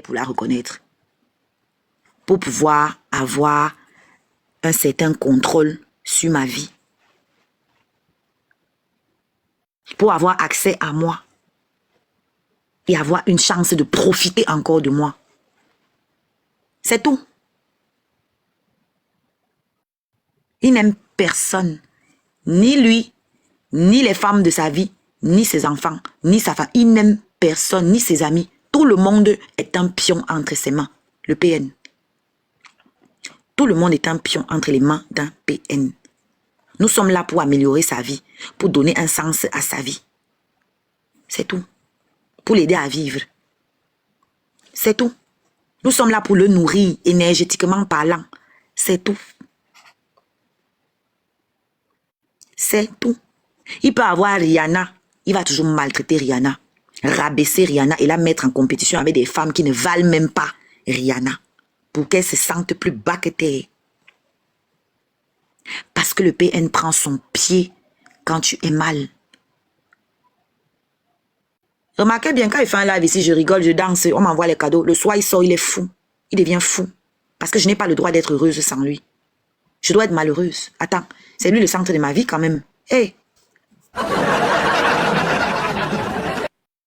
pour la reconnaître, pour pouvoir avoir un certain contrôle sur ma vie, pour avoir accès à moi et avoir une chance de profiter encore de moi. C'est tout. Il n'aime personne, ni lui, ni les femmes de sa vie, ni ses enfants, ni sa femme. Il n'aime personne, ni ses amis. Tout le monde est un pion entre ses mains. Le PN. Tout le monde est un pion entre les mains d'un PN. Nous sommes là pour améliorer sa vie, pour donner un sens à sa vie. C'est tout. Pour l'aider à vivre. C'est tout. Nous sommes là pour le nourrir énergétiquement parlant. C'est tout. C'est tout. Il peut avoir Rihanna. Il va toujours maltraiter Rihanna. Rabaisser Rihanna et la mettre en compétition avec des femmes qui ne valent même pas Rihanna. Pour qu'elle se sente plus bas que terre. Parce que le PN prend son pied quand tu es mal. Remarquez bien, quand il fait un live ici, je rigole, je danse, on m'envoie les cadeaux. Le soir, il sort, il est fou. Il devient fou. Parce que je n'ai pas le droit d'être heureuse sans lui. Je dois être malheureuse. Attends, c'est lui le centre de ma vie quand même. Hey.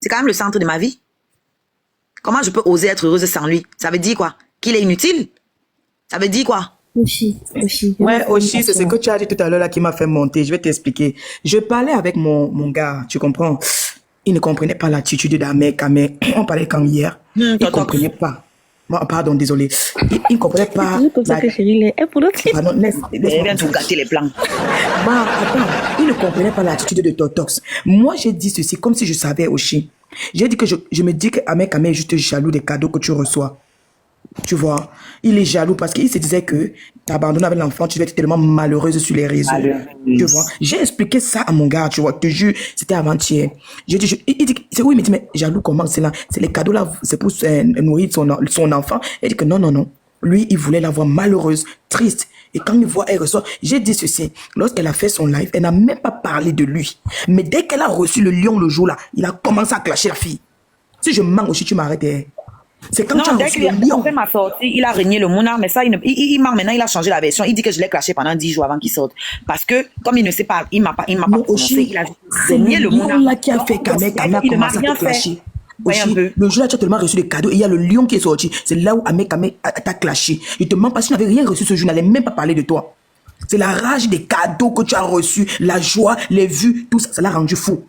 C'est quand même le centre de ma vie. Comment je peux oser être heureuse sans lui? Ça veut dire quoi? Qu'il est inutile? Ça veut dire quoi? Oshi. Ouais, Oshi, c'est ce que tu as dit tout à l'heure là qui m'a fait monter. Je vais t'expliquer. Je parlais avec mon gars, tu comprends? Il ne comprenait pas l'attitude d'un mec, mais on parlait quand hier. Il ne comprenait pas. Pardon, désolé. Il ne comprenait pas. C'est comme ça que chérie est. Pardon, Il vient tout gâter les plans. Attends, il ne comprenait pas l'attitude de Totox. Moi, j'ai dit ceci comme si je savais Oshi. J'ai dit que je me dis qu'un mec est juste jaloux des cadeaux que tu reçois. Tu vois, il est jaloux parce qu'il se disait que tu abandonnes avec l'enfant, tu vas être tellement malheureuse sur les réseaux. Tu vois, j'ai expliqué ça à mon gars, tu vois, te jure, c'était avant-hier. J'ai dit, il dit, c'est oui, il me dit, mais jaloux comment c'est là? C'est les cadeaux là, c'est pour nourrir son enfant. Il dit que non. Lui, il voulait la voir malheureuse, triste. Et quand il voit, elle ressort. J'ai dit ceci. Lorsqu'elle a fait son live, elle n'a même pas parlé de lui. Mais dès qu'elle a reçu le lion le jour là, il a commencé à clasher la fille. Si je mens aussi, tu m'arrêtes. C'est quand tu as reçu le lion. Après ma sortie, il a régné le monarque, mais ça, il ment maintenant, il a changé la version. Il dit que je l'ai clashé pendant 10 jours avant qu'il sorte. Parce que, comme il ne sait pas, il m'a pas prononcé, il a régné le monarque. C'est le lion là qui a fait qu'Ahmed a commencé à te clasher. Aussi, le jour là, tu as tellement reçu des cadeaux et il y a le lion qui est sorti. C'est là où Ahmed t'a clashé. Il te ment parce qu'il n'avait rien reçu ce jour, il n'allait même pas parler de toi. C'est la rage des cadeaux que tu as reçus, la joie, les vues, tout ça, ça l'a rendu fou.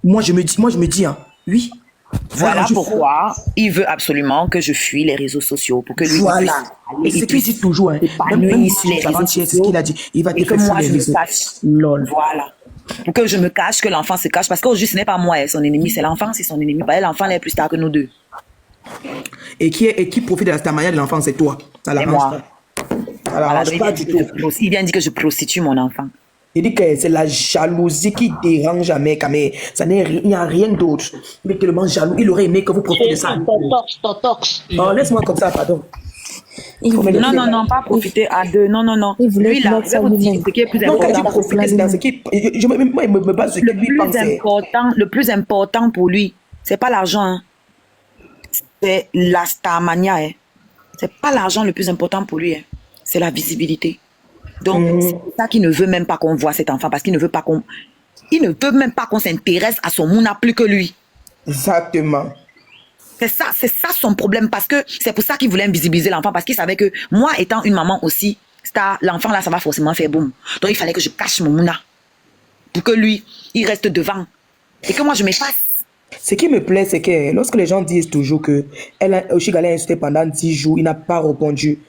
Moi, je me dis, hein, oui. Voilà pourquoi il veut absolument que je fuis les réseaux sociaux pour que lui voilà. Et c'est ce qu'il dit toujours, hein. Même c'est ce qu'il a dit. Il va te faire fuir les réseaux. Lol. Voilà. Pour que je me cache, que l'enfant se cache. Parce qu'aujourd'hui, ce n'est pas moi son ennemi, c'est l'enfant, c'est son ennemi. L'enfant est plus tard que nous deux. Et qui profite de la star manière de l'enfant, c'est toi. Ça l'arrange pas. Ça l'arrange pas du tout. Il vient dire que je prostitue mon enfant. Il dit que c'est la jalousie qui dérange un mec, mais il n'y a rien d'autre. Il est tellement jaloux. Il aurait aimé que vous profitiez de ça. Totox. Oh, laisse-moi comme ça, pardon. Non, pas profiter à deux. Non. Lui, là, je vais vous dire ce qui est plus important. Moi, il me base sur ce que lui pensait. Le plus important pour lui, c'est pas l'argent. Hein. C'est la starmania. Hein. C'est pas l'argent le plus important pour lui. Hein. C'est la visibilité. Donc, c'est ça qu'il ne veut même pas qu'on voit cet enfant parce qu'il ne veut pas qu'on... Il ne veut même pas qu'on s'intéresse à son mouna plus que lui. Exactement. C'est ça son problème parce que c'est pour ça qu'il voulait invisibiliser l'enfant parce qu'il savait que moi, étant une maman aussi, l'enfant là, ça va forcément faire boum. Donc, il fallait que je cache mon mouna pour que lui, il reste devant et que moi, je m'efface. Ce qui me plaît, c'est que lorsque les gens disent toujours que Oshigala a insulté pendant 10 jours, il n'a pas répondu.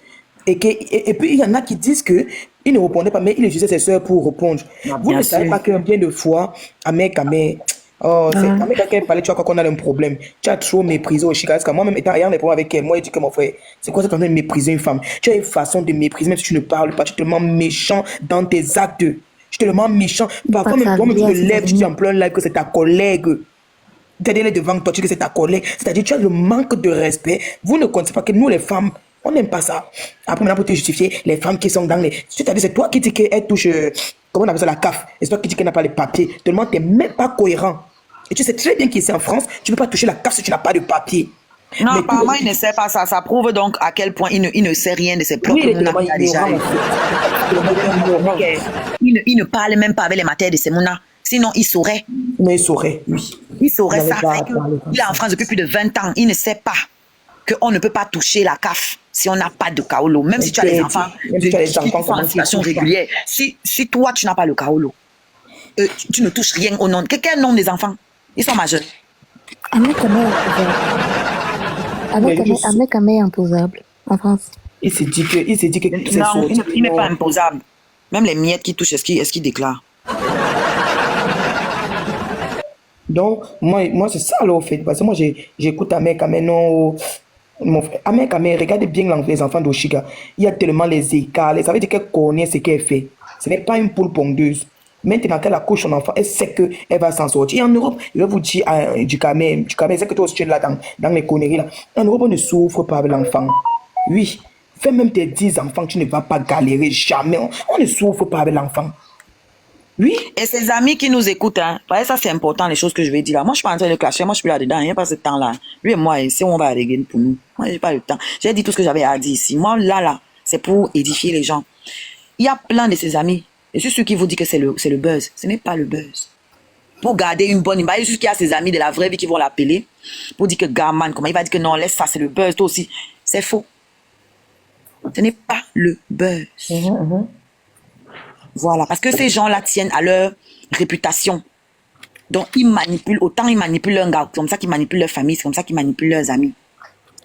Et puis, il y en a qui disent que il ne répondait pas, mais il utilisait ses soeurs pour répondre. Vous ne savez pas que bien de fois, Ahmed, quand elle parlait, tu vois qu'on a un problème. Tu as trop méprisé Oshigala. Parce que moi-même, ayant des problèmes avec elle, moi, je dis que mon frère, c'est quoi cette façon de mépriser une femme? Tu as une façon de mépriser, même si tu ne parles pas, tu es tellement méchant dans tes actes. Tu es tellement méchant. Parfois, même toi, tu te lèves, tu dis en plein live que c'est ta collègue. Tu es devant toi, tu dis que c'est ta collègue. C'est-à-dire, tu as le manque de respect. Vous ne connaissez pas que nous, les femmes, on n'aime pas ça. Après, maintenant, pour te justifier, les femmes qui sont dans les... C'est-à-dire, c'est toi qui dis qu'elle touche... comment on appelle ça, la CAF. Et c'est toi qui dis qu'elle n'a pas les papiers. Tellement, tu n'es même pas cohérent. Et tu sais très bien qu'ici en France, tu ne peux pas toucher la CAF si tu n'as pas de papier. Non, Mais apparemment, il ne sait pas ça. Ça prouve donc à quel point il ne sait rien de ses propres oui, il est mouna tellement qu'il a déjà ignorant. eu. En fait. Ignorant. Il ne parle même pas avec les matériels de ses mouna. Sinon, il saurait. Mais il saurait, oui. Il Il saurait n'avait ça. pas à Fait que parler comme il est en ça. France depuis plus de 20 ans. Il ne sait pas qu'on ne peut pas toucher la CAF si on n'a pas de kaolo. Même si tu as des enfants, Même si tu as des qui enfants, sont en comment tu situation touches pas? régulière. Si toi, tu n'as pas le kaolo, tu ne touches rien au nom. Quel est le nom des enfants? Ils sont majeurs. Un mec quand même un mec quand même imposable en France. Il s'est dit que c'est Non, sorti. il n'est pas imposable. Même les miettes qui touchent, est-ce qu'il déclare? Donc, moi c'est ça là au fait. Parce que moi, j'écoute Amek Amen, non. Mon frère, Amek Amen, regardez bien les enfants d'Oshiga. Il y a tellement les écarts. Ça veut dire qu'elle connaît ce qu'elle fait. Ce n'est pas une poule pondeuse. Maintenant qu'elle accouche son enfant, elle sait qu'elle va s'en sortir. Et en Europe, je vais vous dire du Cameroun, c'est que toi aussi tu es là dans les conneries là. En Europe, on ne souffre pas avec l'enfant. Oui. Fais même tes 10 enfants, tu ne vas pas galérer jamais. On ne souffre pas avec l'enfant. Oui. Et ses amis qui nous écoutent, hein, parce que ça c'est important, les choses que je vais dire là. Moi, je suis pas en train de clasher, moi je suis plus là-dedans, il n'y a pas ce temps-là. Lui et moi, c'est où on va régler pour nous. Moi, j'ai pas le temps. J'ai dit tout ce que j'avais à dire ici. Moi, là, c'est pour édifier les gens. Il y a plein de ses amis. Et c'est ceux qui vous disent que c'est le buzz. Ce n'est pas le buzz. Pour garder une bonne image, il y a juste qu'il y a ses amis de la vraie vie qui vont l'appeler pour dire que gamin, comment il va dire que non, laisse ça, c'est le buzz, toi aussi. C'est faux. Ce n'est pas le buzz. Voilà, parce que ces gens-là tiennent à leur réputation. Donc, ils manipulent, autant ils manipulent leurs gars, comme ça qu'ils manipulent leur famille, c'est comme ça qu'ils manipulent leurs amis.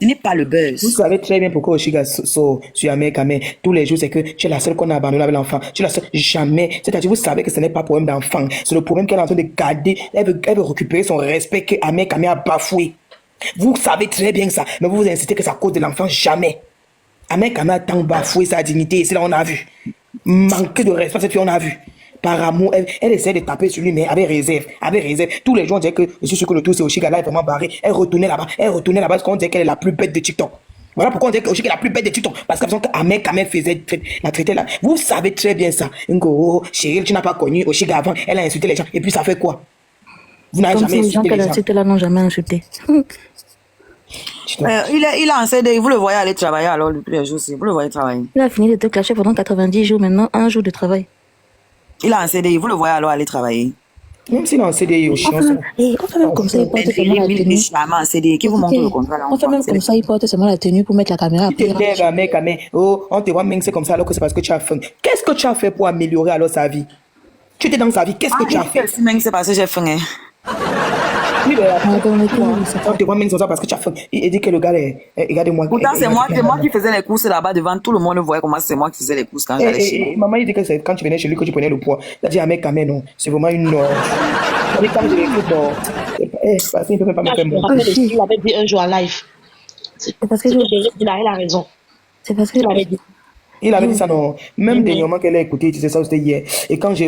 Ce n'est pas le Vous buzz. savez très bien pourquoi Oshiga sur Amek Amen. Tous les jours, c'est que tu es la seule qu'on a abandonnée avec l'enfant. Tu es la seule, jamais. C'est-à-dire, vous savez que ce n'est pas un problème d'enfant. C'est le problème qu'elle est en train de garder. Elle veut récupérer son respect que Amek Amen a bafoué. Vous savez très bien ça. Mais vous insistez que c'est à cause de l'enfant. Jamais. Amek Amen a tant bafoué sa dignité. Et c'est là on a vu. Manque de respect, cette fille, on a vu. Par amour, elle essaie de taper sur lui, mais avec réserve, avec réserve. Tous les gens disaient que je suis sûr que le tout, c'est Oshiga là est vraiment barré. Elle retournait là-bas, parce qu'on disait qu'elle est la plus bête de TikTok. Voilà pourquoi on disait que Oshiga est la plus bête de TikTok. Parce qu'Amek quand même la traiter là. Vous savez très bien ça. Ngo, Cheryl, tu n'as pas connu Oshiga avant, elle a insulté les gens. Et puis ça fait quoi? Vous n'avez Comme jamais si les gens insulté qu'elle les a gens. insultés là n'ont jamais insulté. Il a un CDI, vous le voyez aller travailler alors tous les jours aussi, vous le voyez travailler. Il a fini de te clasher pendant 90 jours, maintenant 1 jour de travail. Il a un CDI, vous le voyez alors aller travailler. Même s'il est en CDI au chien. On fait même comme ça, il porte seulement la tenue. Un CDI qui vous montre le contrat là. On fait même comme ça, il porte seulement la tenue pour mettre la caméra. Tu t'élèves, Amek Amen. Oh, on te voit même c'est comme ça alors que c'est parce que tu as faim. Qu'est-ce que tu as fait pour améliorer alors sa vie? Tu étais dans sa vie, qu'est-ce que tu as fait? C'est parce que j'ai faim. Oui, mais On on te voit même comme ça parce que tu as faim. Il dit que le gars est. Regardez-moi. Pourtant, c'est moi qui faisais les courses là-bas devant tout le monde. Voyait comment c'est moi qui faisais les courses quand j'allais chez lui. Maman, il dit que c'est quand tu venais chez lui que tu prenais le poids. Il a dit, Amek Amen, non. C'est vraiment une. Il dit, quand je l'écoute, non. Parce qu'il ne peut même pas me Ah, faire je me mon. rappelle Il l'avait dit un jour en live. C'est parce que Il a raison. c'est parce que Il l'avait dit. Il avait dit ça, non. Même dernièrement qu'elle a écouté, tu sais ça, c'était hier. Et quand je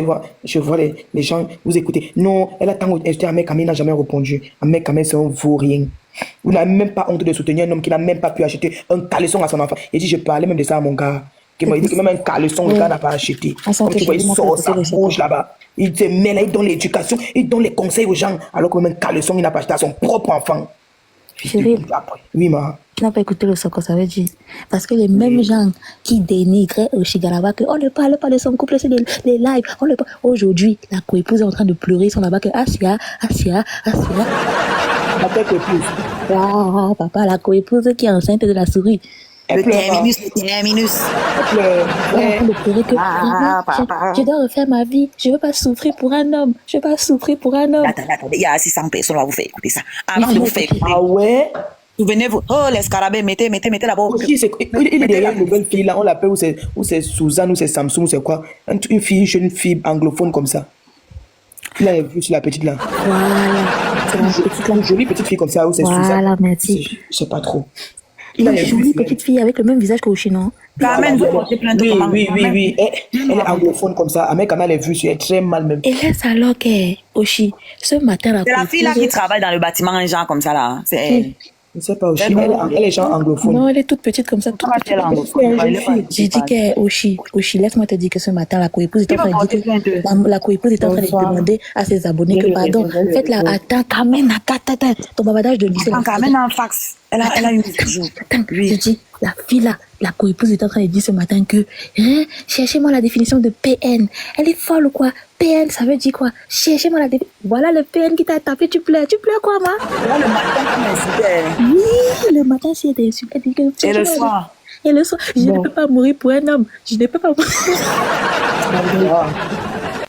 vois les gens, vous écoutez. Non, elle a tant écouté, Amek Amen n'a jamais répondu. Amek Amen, c'est un vaurien. Vous n'avez même pas honte de soutenir un homme qui n'a même pas pu acheter un caleçon à son enfant. Et dit, je parlais même de ça à mon gars. Il m'a dit que même un caleçon, le gars n'a pas acheté. Comme tu vois, il sort sa bouche là-bas. Il te met là, il donne l'éducation, il donne les conseils aux gens, alors que même un caleçon, il n'a pas acheté à son propre enfant. Chérie. Oui, ma. tu n'as pas écouté le soko, ça veut dire. Parce que les mêmes gens qui dénigraient Oshiga là-bas, qu'on ne parle pas de son couple, c'est les lives. Aujourd'hui, la coépouse est en train de pleurer, ils sont là-bas que Asia. La tête épouse. Ah, papa, la coépouse qui est enceinte de la souris. Le terminus. Elle pleure. Elle est en train de pleurer que je dois refaire ma vie. Je ne veux pas souffrir pour un homme. Attendez, il y a 600 personnes là, vous faites écouter ça. Avant de vous faire écouter, Ah ouais? souvenez-vous, oh, les scarabées, mettez là-bas. Aussi, il est derrière une nouvelle fille là, on l'appelle ou c'est Suzanne ou c'est Samsung ou c'est quoi? Une jeune fille anglophone comme ça. Il a vu sur la petite là. Voilà. C'est la petite là. Une jolie petite fille comme ça ou c'est Suzanne. Voilà, merci. Je sais pas trop. Il a Une jolie vu. petite fille avec le même visage qu'Oshi, non? Carmen, vous portez plainte Oui, comment? oui. Elle est anglophone comme ça. Avec elle est vue, elle est très mal même. Et laisse alors que Oshi, ce matin, C'est la fille là qui travaille dans le bâtiment, un genre comme ça là. C'est elle. Je ne sais pas, Oshi, Elle, non. elle est genre anglophone. Non, elle est toute petite comme ça, toute Comment petite. elle est anglophone? Elle est Elle jeune est pas fille. J'ai dit qu'elle Oshi, laisse-moi te dire que ce matin, la coépouse était Qui en va train de porter dire que plainte? la coépouse était en train de Bonsoir. demander à ses abonnés Je que, le pardon, réponds, je le faites-la, réponds. attends, Carmen, ton bavardage de lycée. Attends, Carmen a un fax. Elle a une mise à jour. Attends, Oui. je dis, la fille là, la coépouse est en train de dire ce matin que, hein, cherchez-moi la définition de PN. Elle est folle ou quoi? PN, ça veut dire quoi? Cherchez-moi la définition. Voilà le PN qui t'a tapé, tu pleures quoi, ma? Là, le matin, comme elle s'était. Oui, le matin, si elle était insultée, elle dit que, Et le cherchez-moi la soir. Et le soir, je ne Bon. peux pas mourir pour un homme. Je ne peux pas mourir.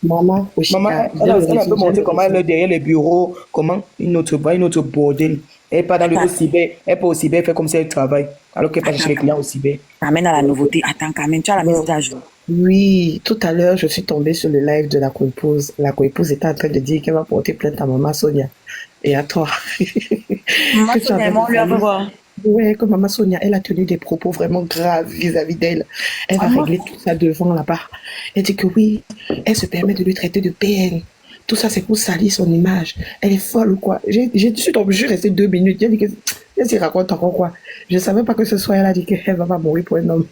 Maman, elle a un peu montré comment elle est derrière les bureaux, comment une autre bordel. Elle n'est pas dans le cyber, elle n'est pas au cyber, elle fait comme si elle travaille, alors qu'elle pas chercher les clients au cyber. Carmen a la nouveauté. Attends, Carmen, tu as la mise à jour. Oui, tout à l'heure, je suis tombée sur le live de la coépouse. La coépouse était en train de dire qu'elle va porter plainte à maman Sonia et à toi. Moi, Que tu avais on lui a vraiment- voir. Ouais, que maman Sonia, elle a tenu des propos vraiment graves vis-à-vis d'elle. Elle va régler tout ça devant là-bas. Elle dit que oui, elle se permet de lui traiter de PN. Tout ça, c'est pour salir son image. Elle est folle ou quoi? Je suis restée 2 minutes. J'ai dit que, elle s'y raconte encore quoi? Je savais pas que ce soir, elle a dit qu'elle va pas mourir pour un homme.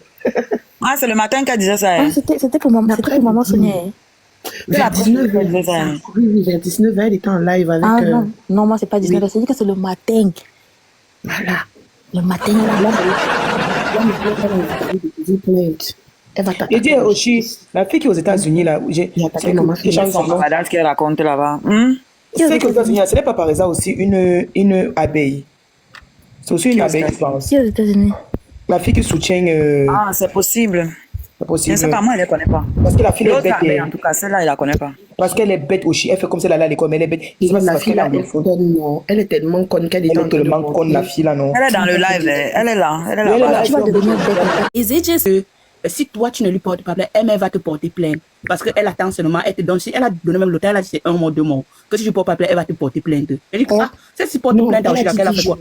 Ah, c'est le matin qu'elle disait ça. Ah, Hein. c'était pour maman Sonia. Hein. Vers après, 19h. elle disait ça, hein. Oui, vers 19h, elle était en live avec... Ah non, moi c'est pas 19h, c'est dit que c'est le matin. Voilà. Le matin, là. Plainte. Elle va Et t'attaquer. dis Oshi, la fille qui est aux États-Unis, là, Il a attaqué maman les gens Sonia. sont morts. Madame, ce qu'elle raconte là-bas. C'est qu'aux États-Unis, ce n'est pas par hasard aussi une abeille. C'est aussi une abeille, je pense. Qui est aux États-Unis? La fille qui soutient, Ah, c'est possible. c'est Je possible. ne sais pas, moi, elle ne connaît pas. Parce que la fille est L'autre bête. abeille, en tout cas, celle-là, elle ne la connaît pas. Parce qu'elle est bête Oshi. Elle fait comme si elle allait à l'école, mais elle est bête. Je sais pas si c'est La parce fille qu'elle est là, elle est anglophone. conne, non. Elle est tellement conne qu'elle est Elle en est train de tellement conne, la mentir. fille là, non. Elle est dans le live, elle est là. Elle est Elle est là. là. Tu vas devenir bête. Is it just que si toi tu ne lui portes pas plainte, elle va te porter plainte. Parce qu'elle attend seulement, elle te donne, si elle a donné même l'hôtel, elle a dit c'est 1 mois, 2 mois. Que si tu ne portes pas plainte, elle va te porter plainte. Elle dit, ah, si tu portes Non, plainte, elle a elle dit a 10 fait quoi? jours.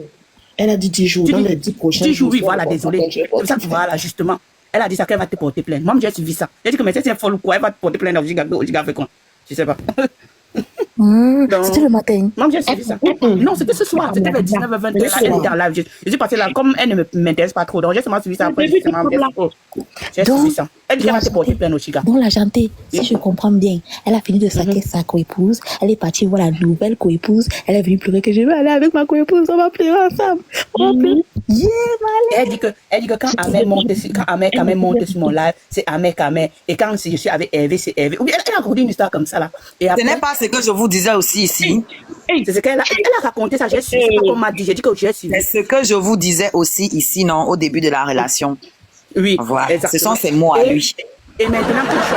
Elle a dit 10 jours. Tu Dans dis- les 10 prochains 10 jours, oui, jours, voilà, elle va désolé. porter C'est pour ça que voilà, justement. Elle a dit ça qu'elle va te porter plainte. Moi, j'ai suivi ça. J'ai dit que mais c'est folle ou quoi, elle va te porter plainte au giga fait quoi? Je sais pas. Donc- C'était le matin. Moi, j'ai suivi ça. Non, c'était ce soir. C'était vers 19h, 20h. Là, elle était en live. Je suis passée là, comme elle ne m'intéresse pas trop. Donc, j'ai seulement suivi ça après. J'ai suivi ça. Elle dit qu'elle va te porter plainte au Chiga. Bon, la gentille, si je comprends bien, elle a fini de saquer sa coépouse, elle est partie voir la nouvelle coépouse, elle est venue pleurer que je veux aller avec ma coépouse, on va pleurer ensemble. On va pleurer. Yeah, Elle dit que quand Amel monte sur mon live, c'est Amel. Et quand je suis avec Hervé, c'est Hervé. Ou bien elle a raconté une histoire comme ça là. Et Ce après, n'est pas ce que je vous disais aussi ici. c'est ce qu'elle a raconté ça. J'ai suivi. C'est pas comme m'a dit. J'ai dit que j'ai suivi. C'est ce que je vous disais aussi ici, non, au début de la relation. Oui. Voilà. exactement. Ce sont ses mots à lui. Et maintenant, quand je suis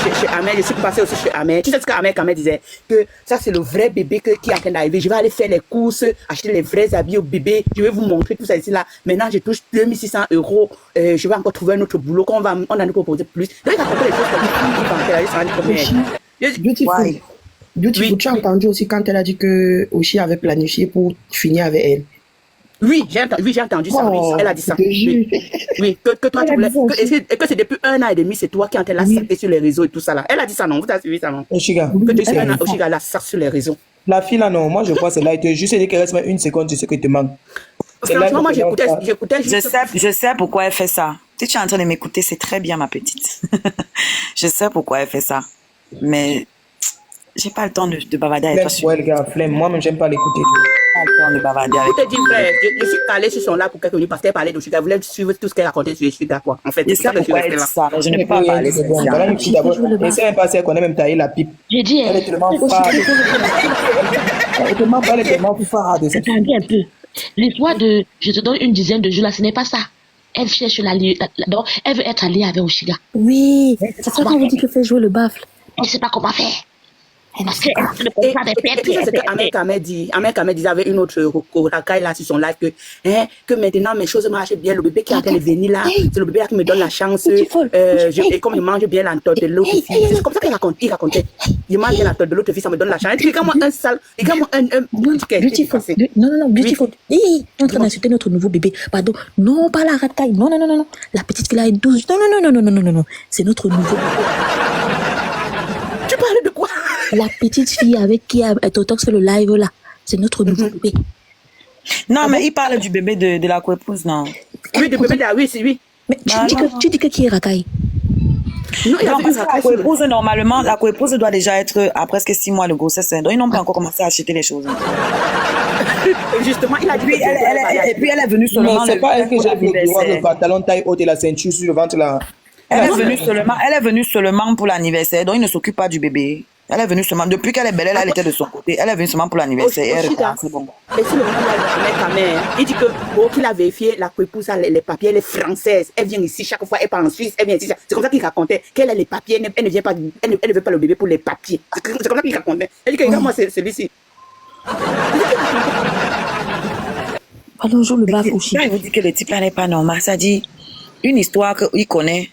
allée chez Amel, je suis passée aussi chez Amel. Tu sais ce qu'Amel disait? Que ça, c'est le vrai bébé qui est en train d'arriver. Je vais aller faire les courses, acheter les vrais habits au bébé. Je vais vous montrer tout ça ici, là. Maintenant, je touche 2600 €. Je vais encore trouver un autre boulot on a nous proposer plus. Donc, il a compris les choses comme ça. Beautiful. Beautiful. Oui. Tu as entendu aussi quand elle a dit que Oshi avait planifié pour finir avec elle. Oui, j'ai entendu ça. Oui, elle a dit ça. je te jure. Oui, que toi, Elle tu a voulais. dit ça aussi. Que c'est depuis 1 an et demi, c'est toi qui es en train de la saquer sur les réseaux et tout ça, là. Elle a dit ça, non? Vous avez suivi ça, non? Oshiga. Que tu sais, aussi, elle la sac sur les réseaux. La fille là, non, moi je crois que c'est là. Il te juste dit qu'elle reste même une seconde, tu sais qu'il te manque. C'est là Franchement, moi, que j'écoutais juste. Je sais pourquoi elle fait ça. Si tu es en train de m'écouter, c'est très bien, ma petite. Je sais pourquoi elle fait ça. Mais j'ai pas le temps de bavarder avec toi. Ouais, le gars, flemme. Moi-même, j'aime pas l'écouter. J'ai pas le temps de bavarder avec Je te dis vrai, je suis calée sur son live pour quelques minutes parce qu'elle parlait de Sugar. Elle voulait suivre tout ce qu'elle racontait sur Sugar, quoi. En fait, Je c'est sais ça que je suis pourquoi elle restée dit là. ça, mais je ne peux pas parler de C'est bon. Voilà ça. une fille d'abord. Et c'est même pas si elle connaît même tailler la pipe. J'ai dit, Elle est tellement fade. Elle est tellement fade. C'est tout. attendez un peu. L'histoire de je te donne une dizaine de jours là, ce n'est pas ça. Elle cherche donc elle veut être alliée avec Oshiga. Oui, c'est ça qu'on vous dit que fait jouer le baffle. Elle ne sait pas comment faire. Parce qu'elle a le Et contrat des tu sais ce que Ahmed Kamel dit? Ahmed Kamel disait avec une autre racaille là sur son live que maintenant mes choses marchent bien. Le bébé qui est en train de venir là, c'est le bébé là qui me donne la chance. Et comme il mange bien l'entor de l'autre fille. C'est comme ça qu'il racontait. Il mange bien l'entor de l'autre fille, ça me donne la chance. Il regarde-moi un sale. Il regarde-moi un. Beautiful. Non, beautiful. Hey, on est en train d'insulter notre nouveau bébé. Pardon. Non, pas la racaille. Non. La petite fille là est douce. Non. C'est notre nouveau bébé. Tu parles de quoi? La petite fille avec qui est autant sur le live là. C'est notre nouveau bébé. Non, mais il parle du bébé de la coépouse, non. Oui, de bébé de oui, c'est oui. Mais tu dis que qui est racaille? Non, il y Non, avait parce une que la racaille sur le- coépouse, normalement, la coépouse doit déjà être à presque 6 mois de grossesse. Donc, ils n'ont pas encore commencé à acheter les choses. Justement, il a dit Puis, que et puis, elle est venue Mais seulement c'est pas elle que pour j'ai vu le l'anniversaire. pantalon taille haute et la ceinture sur le ventre là. Elle est venue seulement pour l'anniversaire. Donc, il ne s'occupe pas du bébé. Elle est venue seulement, depuis qu'elle est belle, elle était de son côté. Elle est venue seulement pour l'anniversaire. Et elle repart, c'est bon. Et si le moment avec ta mère, il dit que qu'il a vérifié la coépouse, les papiers, elle est française. Elle vient ici chaque fois, elle part en Suisse, elle vient ici. C'est comme ça qu'il racontait qu'elle a les papiers, elle ne vient pas, elle ne veut pas le bébé pour les papiers. C'est comme ça qu'il racontait. Elle dit que regarde, moi, c'est celui-ci. Allons, joue le baf aussi. Quand je vous dis que le type là n'est pas normal, ça dit une histoire qu'il connaît.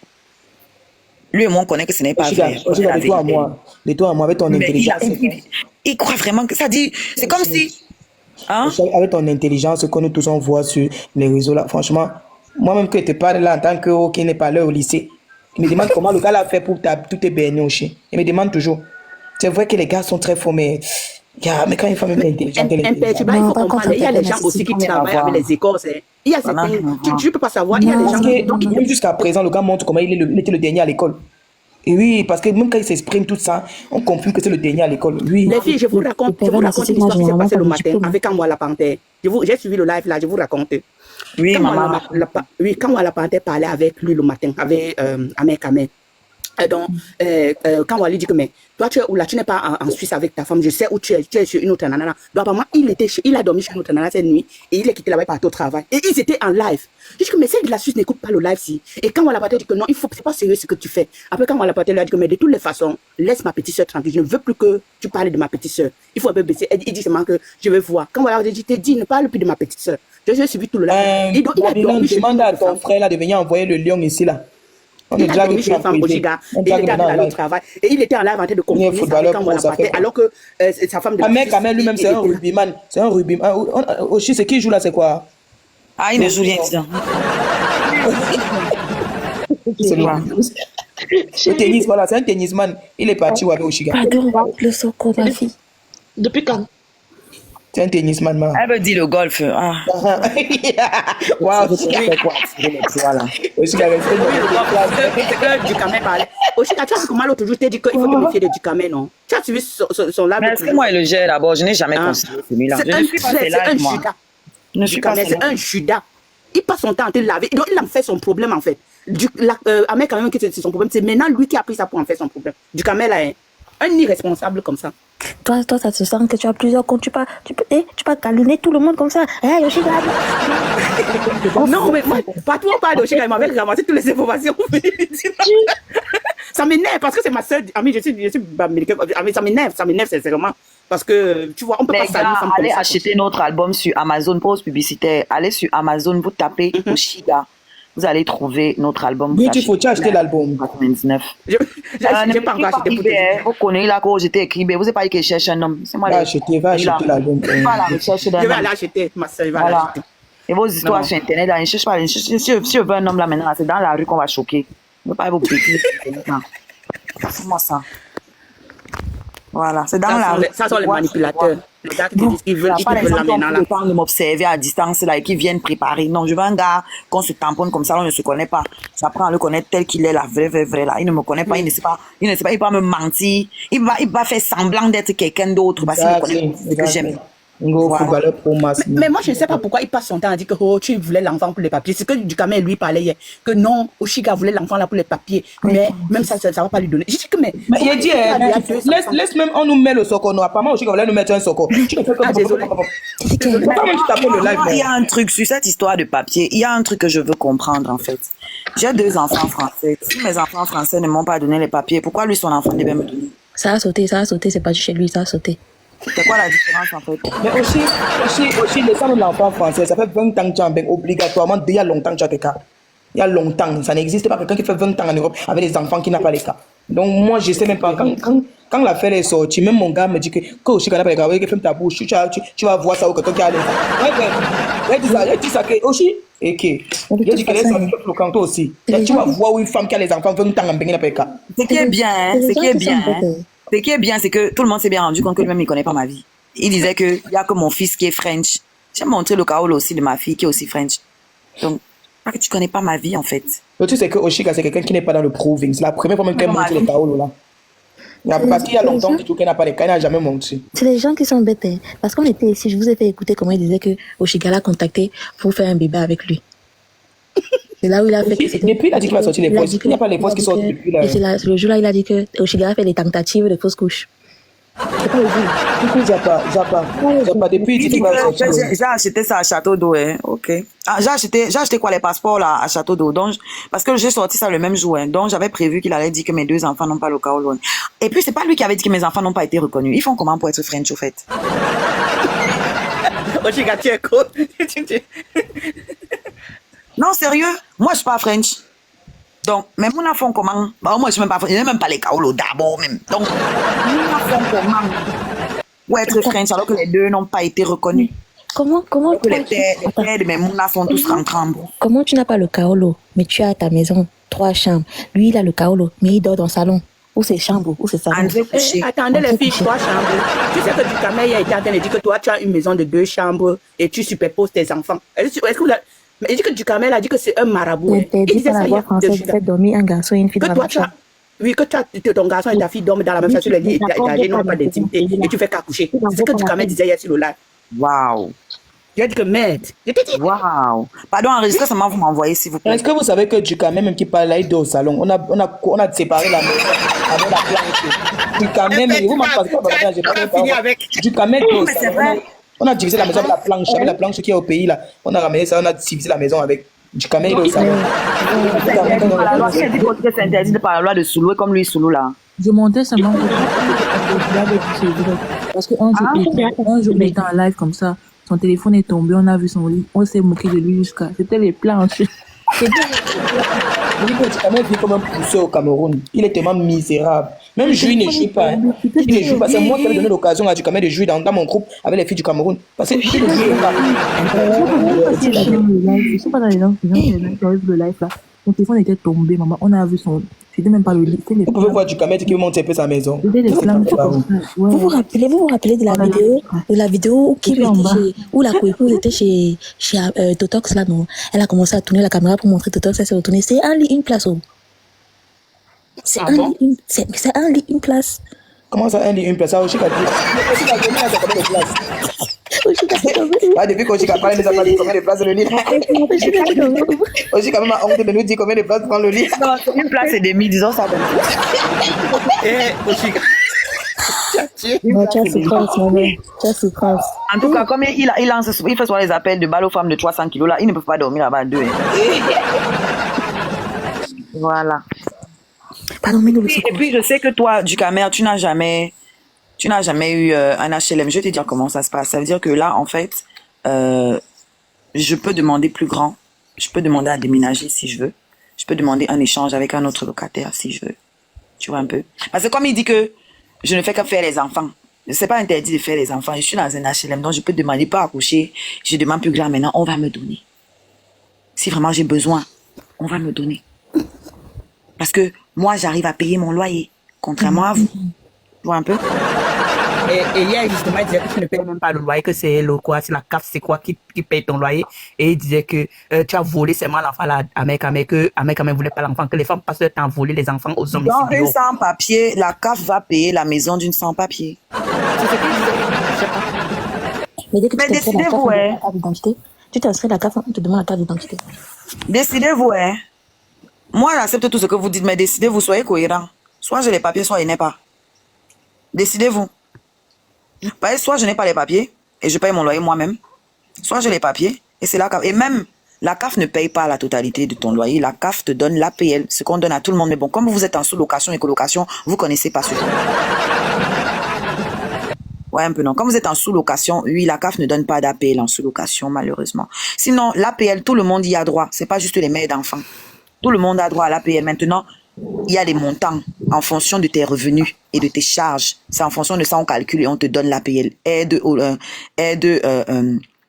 Lui et moi, on connaît que ce n'est pas vrai. Oshiga, de toi à moi. De toi à moi, avec ton Mais intelligence. il croit vraiment que ça dit. C'est comme si. Hein? Avec ton intelligence que nous tous on voit sur les réseaux là, franchement, moi-même que je te parle là en tant que qui n'est pas là au lycée, il me demande comment le gars l'a fait pour tout est béni au chien. Il me demande toujours. C'est vrai que les gars sont très forts, mais mais quand une femme est intelligente, elle est intelligente. Il Non, faut pas comprendre. quand Il y a t'as des gens pas aussi qui nécessité travaillent d'avoir. avec les écorces. Il y a certains. Tu ne peux pas savoir. Il y a des Non, gens Parce qui. que même jusqu'à présent, le gars montre comment il était le dernier à l'école. Et oui, parce que même quand il s'exprime tout ça, on confirme que c'est le dernier à l'école. Oui. Les filles, je vous raconte une histoire qui s'est passée le matin généralement, avec Kanwa la Panthère. J'ai suivi le live là, je vous raconte. Oui, Quand maman. Kanwa la Panthère parlait avec lui le matin, avec Ahmed Kamel. Et donc, quand on lui dit que, mais toi, tu es où là, tu n'es pas en Suisse avec ta femme, je sais où tu es chez une autre nana. Donc, apparemment, il a dormi chez une autre nana cette nuit et il est quitté là-bas, parti au travail. Et ils étaient en live. Je dis que, mais celle de la Suisse n'écoute pas le live si. Et quand on l'a dit que non, c'est pas sérieux ce que tu fais. Après, quand on l'a lui a dit que, mais de toutes les façons, laisse ma petite soeur tranquille. Je ne veux plus que tu parles de ma petite soeur. Il faut un peu baisser. Il dit seulement que je veux voir. Quand on l'a dit, ne parle plus de ma petite soeur. J'ai suivi tout le live. Demande à ton frère là de venir envoyer le lion ici là. On est Il a déjà dormi chez une femme au Giga. Et il était allé au travail. Et il était en live en train de comprendre quand on l'a parté. Alors que sa femme de Ah mec, Kamel lui-même c'est un rugbyman. C'est un rugbyman. Oshi, c'est qui joue là, c'est quoi? Ah, il ne joue rien dedans. C'est le tennis, voilà, c'est un tennisman. Il est parti avec Oshiga. Pardon, le soco, ma fille. Depuis quand? C'est un tennisman, man. Elle veut dire le golf. Ah. Waouh, C'est quoi? Voilà. Oshiga, c'est que Ducamel parlait. Aussi, tu as vu comment l'autre jour t'ai dit qu'il faut te méfier de Ducamel, non? Tu as suivi son live. Mais est-ce que moi, il le gère d'abord? Je n'ai jamais considéré celui-là. C'est Je un ne suis pas celle-là, moi. Judas. Je ne suis pas Ducamel, c'est celle-là. un Judas. Il passe son temps à te laver. Donc, il a fait son problème, en fait. Ahmed, quand même, c'est son problème. C'est maintenant lui qui a pris ça pour en faire son problème. Ducamel est un irresponsable comme ça. Toi, ça te sent que tu as plusieurs comptes. Tu peux câliner tout le monde comme ça. Eh, Yoshida. Non, mais moi, partout on parle de Oshika, il m'avait ramassé toutes les informations. Ça m'énerve parce que c'est ma seule amie, je suis américaine, mais ça m'énerve sincèrement. Parce que, tu vois, on peut Les pas saluer gars, sans allez comme ça. acheter notre album sur Amazon, pause publicitaire. Allez sur Amazon, vous tapez Oshiga. Vous allez trouver notre album. Oui, il faut acheter l'album. 99. J'ai pas encore acheté pour te dire. Vous connaissez là quand j'étais écrit, vous n'avez pas dit que je cherche un homme. C'est moi Va acheter l'album. Je vais à la recherche d'un Je vais homme. aller acheter, ma soeur, je vais aller Voilà. acheter. Et vos histoires Non. sur Internet, là, si je veux un homme là maintenant, c'est dans la rue qu'on va choquer. Je ne veux pas vous péter. C'est moi ça. Voilà, c'est dans la rue. Ça sont les manipulateurs. Les gars qui te disent qu'ils veulent, Il ils n'y a pas te les veulent gens là qui ont maintenant. pris Là. le temps de m'observer à distance là et qui viennent préparer. Non, je veux un gars qu'on se tamponne comme ça, on ne se connaît pas. J'apprends à le connaître tel qu'il est, la vraie là. Il ne me connaît pas, il ne sait pas, il va me mentir. Il va faire semblant d'être quelqu'un d'autre parce qu'il me connaît pas, c'est ce que j'aime. Footballeur pro masse. Mais moi, je ne sais pas pourquoi il passe son temps à dire que oh, tu voulais l'enfant pour les papiers. C'est que Ducamel lui parlait hier. Que non, Oshiga voulait l'enfant là pour les papiers. Mais même ça ne va pas lui donner. Je dis que mais. Mais il a dit, laisse même, on nous met le soco. Non, apparemment, Oshiga voulait nous mettre un soco. Ah, désolé. Pourquoi même tu t'appelles le live, Il y a un truc sur cette histoire de papier. Il y a un truc que je veux comprendre en fait. J'ai 2 enfants français. Si mes enfants français ne m'ont pas donné les papiers, pourquoi lui son enfant devait me donner? Ça a sauté, c'est pas du chez lui, ça a sauté. C'est quoi la différence en fait? Mais aussi, les femmes de l'enfant français, ça fait 20 ans que tu as obligatoirement, il y a longtemps que tu as des cas. Il y a longtemps, ça n'existe pas quelqu'un qui fait 20 ans en Europe avec des enfants qui n'a pas les cas. Donc moi, je sais même pas, quand l'affaire est sortie, même mon gars me dit que aussi quand il a fait ta bouche, tu vas voir ça ou que toi qui as les enfants. Il a dit ça, que aussi, et que, il a dit que les enfants le canton aussi. Tu vas voir où une femme qui a les enfants 20 ans en Bénin n'a pas les cas. Ce qui est bien, c'est que tout le monde s'est bien rendu compte que lui-même il connaît pas ma vie. Il disait que il y a que mon fils qui est French J'ai montré le Kaolo aussi de ma fille qui est aussi French. Donc, parce que tu connais pas ma vie en fait. Le truc, c'est que Oshika, c'est quelqu'un qui n'est pas dans le proving. C'est la première fois même qu'elle montre les Kaolo là. Parce qu'il y a longtemps qu'elle n'a pas les cas, elle n'a jamais montré. C'est les gens qui sont bêtes. Hein. Parce qu'on était ici, je vous ai fait écouter comment il disait que Oshiga l'a contacté pour faire un bébé avec lui. C'est là où il a fait que c'était... Depuis, il a dit qu'il va sortir les fausses. Il n'y a pas les fausses qui sortent depuis là. Et c'est là, le jour-là, il a dit que Oshiga a fait des tentatives de fausses couches. C'est pas le jour. Du coup, Japa, depuis, il dit qu'il va sortir. J'ai acheté ça à Château d'Eau, hein. Ok. Ah, j'ai acheté quoi, les passeports là, à Château d'Eau. Donc, parce que j'ai sorti ça le même jour, hein. Donc, j'avais prévu qu'il allait dire que mes 2 enfants n'ont pas le Kaolo. Hein. Et puis, c'est pas lui qui avait dit que mes enfants n'ont pas été reconnus. Ils font comment pour être French, au fait? Oshiga, tu es cool. Non, sérieux. Moi, je suis pas French. Donc, mais mon enfant comment? Bah, moi, je n'ai même pas les Kaolo d'abord, même. Donc, mon enfant comment? Pour être French, alors que les 2 n'ont pas été reconnus. Comment Que les pères de mes mouna sont tous rentrés en bourse. Comment tu n'as pas le Kaolo, mais tu as à ta maison 3 chambres. Lui, il a le Kaolo, mais il dort dans le salon. Où c'est chambre, où c'est salon. André couché. Attendez les filles, 3 chambres. Tu sais que Dukamel a été en train de dire que toi, tu as une maison de 2 chambres et tu superposes tes enfants. Est-ce que vous avez... Mais il dit que Dukamel a dit que c'est un marabout. Il interdit par la loi française de faire dormir un garçon et une fille dans la même chambre. Oui, que ton garçon et ta fille dorment dans la même chambre sur le lit et n'ont pas d'intimité et tu fais qu'à coucher. C'est ce que Dukamel disait hier sur le live. Waouh. Tu as dit que merde. Je t'ai dit. Waouh. Pardon, enregistrez seulement, vous m'envoyez, s'il vous plaît. Est-ce que vous savez que Dukamel, même qui parle là, il dort au salon? On a séparé la maison avec la planche. Dukamel, mais vous m'en passez pas, j'ai pas fini avec. Dukamel dort au salon. On a divisé la maison avec la planche qui est au pays là. On a ramené ça, on a divisé la maison avec Dukamel au salon. La loi, c'est dit que c'est interdit par la loi de Soulou, comme lui, Soulou là. Je montais seulement parce qu'un jour, il était en live comme ça, son téléphone est tombé, on a vu son lit, on s'est moqué de lui jusqu'à... C'était les planches. Je dis que Dukamel vit comme un pousseur au Cameroun. Il est tellement misérable. Même Jouy ne joue pas. Hein. Il ne joue pas. C'est moi qui ai donné l'occasion à Dukamel de jouer dans mon groupe avec les filles du Cameroun. Parce que il ne joue pas. Je sais pas dans les gens qui ont vu le live là. Son téléphone était tombé, maman. On a vu son... C'était même pas le lit. Vous pouvez voir Dukamel qui monte un peu sa maison. Vous vous rappelez de la vidéo où la coépouse était chez Totox là, non? Elle a commencé à tourner la caméra pour montrer Totox, elle s'est retournée. C'est un lit, une place. Oh. C'est un lit, une place. Comment ça, un lit, une place? Ça, Oshika dit. Oshika dit, ça combien de places? Depuis qu'Oshika parle, il a dit combien de places le lit. Oshika même a honte de nous dire combien de places prend le lit. Non, c'est une place et demie, disons ça. Oshika. Non, tu as souffrance, maman. Tu as souffrance. En tout cas, comme il fait souvent les appels de balles aux femmes de 300 kilos là, ils ne peuvent pas dormir là-bas à 2. Hein. Voilà. Pardon, mais nous le Et puis, je sais que toi, Dukamel, tu n'as jamais eu un HLM. Je vais te dire comment ça se passe. Ça veut dire que là, en fait, je peux demander plus grand. Je peux demander à déménager si je veux. Je peux demander un échange avec un autre locataire si je veux. Tu vois un peu? Parce que comme il dit que je ne fais que faire les enfants. C'est pas interdit de faire les enfants. Je suis dans un HLM, donc je peux demander pas accoucher. Je demande plus grand maintenant, on va me donner. Si vraiment j'ai besoin, on va me donner. Parce que moi, j'arrive à payer mon loyer, contrairement à vous. Tu vois un peu? Et hier, justement, il disait que tu ne payes même pas le loyer, que c'est le quoi, c'est la CAF, c'est quoi qui paye ton loyer. Et il disait que tu as volé seulement l'enfant là, à mec, que Ahmed ne voulait pas l'enfant, que les femmes passent le temps à voler les enfants aux hommes. Dans une sans-papier, la CAF va payer la maison d'une sans-papier. C'est ce qu'il disait. Mais dès que tu t'inscris la décidez-vous, hein. carte d'identité, tu t'inscris la carte, on te demande la carte d'identité. Décidez-vous, hein. Moi, j'accepte tout ce que vous dites, mais décidez-vous, soyez cohérents. Soit j'ai les papiers, soit il n'est pas. Décidez-vous. Soit je n'ai pas les papiers et je paye mon loyer moi-même. Soit j'ai les papiers et c'est la CAF. Et même, la CAF ne paye pas la totalité de ton loyer. La CAF te donne l'APL, ce qu'on donne à tout le monde. Mais bon, comme vous êtes en sous-location et colocation, vous connaissez pas ce truc. Ouais, un peu non. Comme vous êtes en sous-location, oui, la CAF ne donne pas d'APL en sous-location, malheureusement. Sinon, l'APL, tout le monde y a droit. C'est pas juste les mères d'enfants. Tout le monde a droit à l'APL. Maintenant, il y a des montants en fonction de tes revenus et de tes charges. C'est en fonction de ça, on calcule et on te donne l'APL.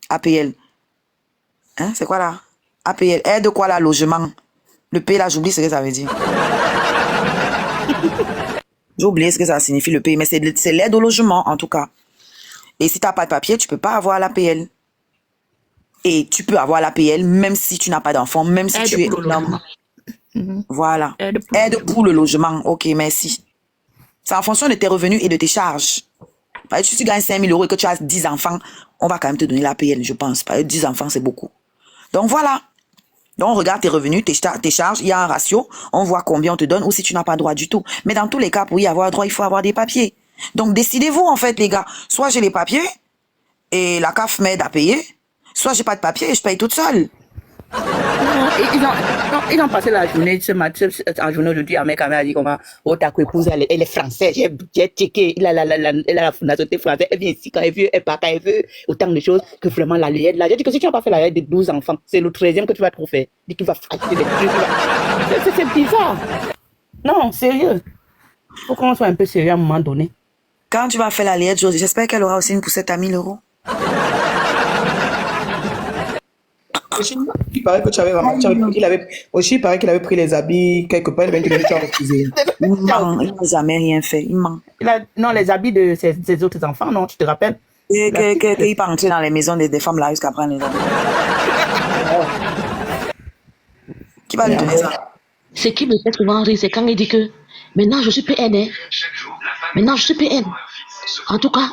APL. Hein, c'est quoi là? APL. Aide quoi là? Logement. Le P là, j'oublie ce que ça veut dire. J'ai oublié ce que ça signifie le P, mais c'est l'aide au logement en tout cas. Et si tu n'as pas de papier, tu peux pas avoir l'APL. Et tu peux avoir l'APL même si tu n'as pas d'enfant, même si Aide tu es pour le un homme. logement. Voilà. Aide pour le Aide pour le logement. Ok, merci. C'est en fonction de tes revenus et de tes charges. Par exemple, si tu gagnes 5 000 € et que tu as 10 enfants, on va quand même te donner l'APL, je pense. Par exemple, 10 enfants, c'est beaucoup. Donc voilà. Donc on regarde tes revenus, tes charges, il y a un ratio, on voit combien on te donne ou si tu n'as pas droit du tout. Mais dans tous les cas, pour y avoir droit, il faut avoir des papiers. Donc décidez-vous en fait les gars. Soit j'ai les papiers et la CAF m'aide à payer, soit j'ai pas de papiers et je paye toute seule. Ils ont passé la journée ce matin, en journée aujourd'hui, un mec a dit comment, oh, ta épouse, elle est française, j'ai checké, elle a la nationalité française, elle vient ici quand elle veut, elle part quand elle veut, autant de choses que vraiment la layette là. J'ai dit que si tu n'as pas fait la layette de 12 enfants, c'est le 13e que tu vas trop faire. Dit qu'il va acheter des trucs, c'est bizarre. Non, sérieux. Faut qu'on soit un peu sérieux à un moment donné. Quand tu vas faire la layette, Josie, j'espère qu'elle aura aussi une poussette à 1 000 €. Il paraît que tu avais vraiment. Il paraît qu'il avait pris les habits quelque part, et que tu as refusé. Il ment, il n'a jamais rien fait, il ment. Non, les habits de ses autres enfants, non, tu te rappelles? Et qu'il pas entrer dans les maisons des femmes là jusqu'à prendre les habits. Qui va lui donner ça? Ce qui me fait souvent rire, c'est quand il dit que maintenant je suis PN. Hein. Maintenant je suis PN. En tout cas,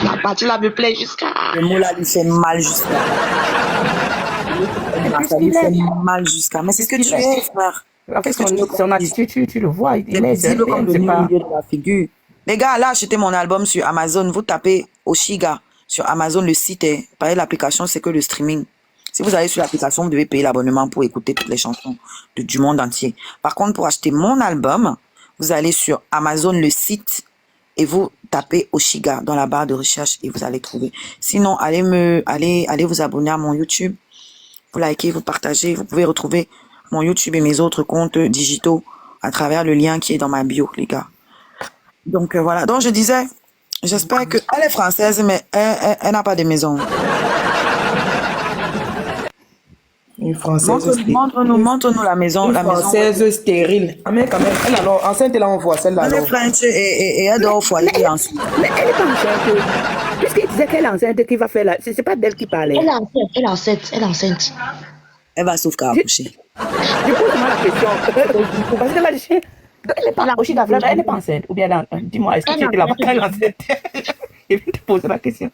la partie là me plaît jusqu'à. Le mot là lui fait mal jusqu'à. Ça lui fait mal jusqu'à. Mais c'est ce que tu es, frère. En fait, son attitude, tu le vois. Il est visible comme le c'est pas... milieu de la figure. Les gars, là, achetez mon album sur Amazon. Vous tapez Oshiga sur Amazon, le site est. Pareil, l'application, c'est que le streaming. Si vous allez sur l'application, vous devez payer l'abonnement pour écouter toutes les chansons du monde entier. Par contre, pour acheter mon album, vous allez sur Amazon, le site, et vous tapez Oshiga dans la barre de recherche et vous allez trouver. Sinon, allez vous abonner à mon YouTube. Vous likez, vous partagez. Vous pouvez retrouver mon YouTube et mes autres comptes digitaux à travers le lien qui est dans ma bio, les gars. Donc, voilà. Donc, je disais, j'espère que elle est française, mais elle n'a pas de maison. Une française. Montre-nous la maison. Une la française maison. stérile. Ah, mais quand même, elle alors, enceinte, là, on voit celle-là. Elle est French et elle dort au foyer ensuite. Mais elle n'est pas enceinte. Puisqu'il disait qu'elle est enceinte, qu'il va faire là. C'est pas d'elle qui parlait. Elle est enceinte. Elle va sauf qu'à accoucher. Je pose moi la question. Parce qu'elle a dit, elle n'est pas là, elle n'est pas enceinte. Ou bien, dis-moi, est-ce que tu étais là-bas quand elle est enceinte? Je vais te poser la question.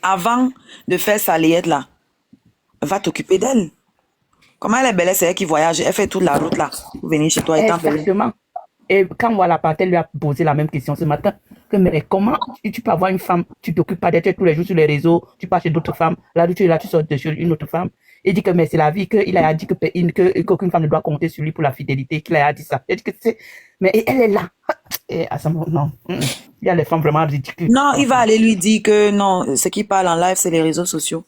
Avant de faire sa layette là, va t'occuper Comment elle est belle, c'est elle qui voyage. Elle fait toute la route là pour venir chez toi. Exactement. Et quand voilà, elle lui a posé la même question ce matin. Mais comment tu peux avoir une femme, tu t'occupes pas d'être tous les jours sur les réseaux, tu pars chez d'autres femmes, là tu sors de chez une autre femme. Il dit que mais c'est la vie, qu'il a dit qu'aucune femme ne doit compter sur lui pour la fidélité, qu'il a dit ça. Il dit que c'est, mais elle est là. Et à ce moment, non. Il y a les femmes vraiment ridicules. Non, il va aller lui dire que non, ce qui parle en live, c'est les réseaux sociaux.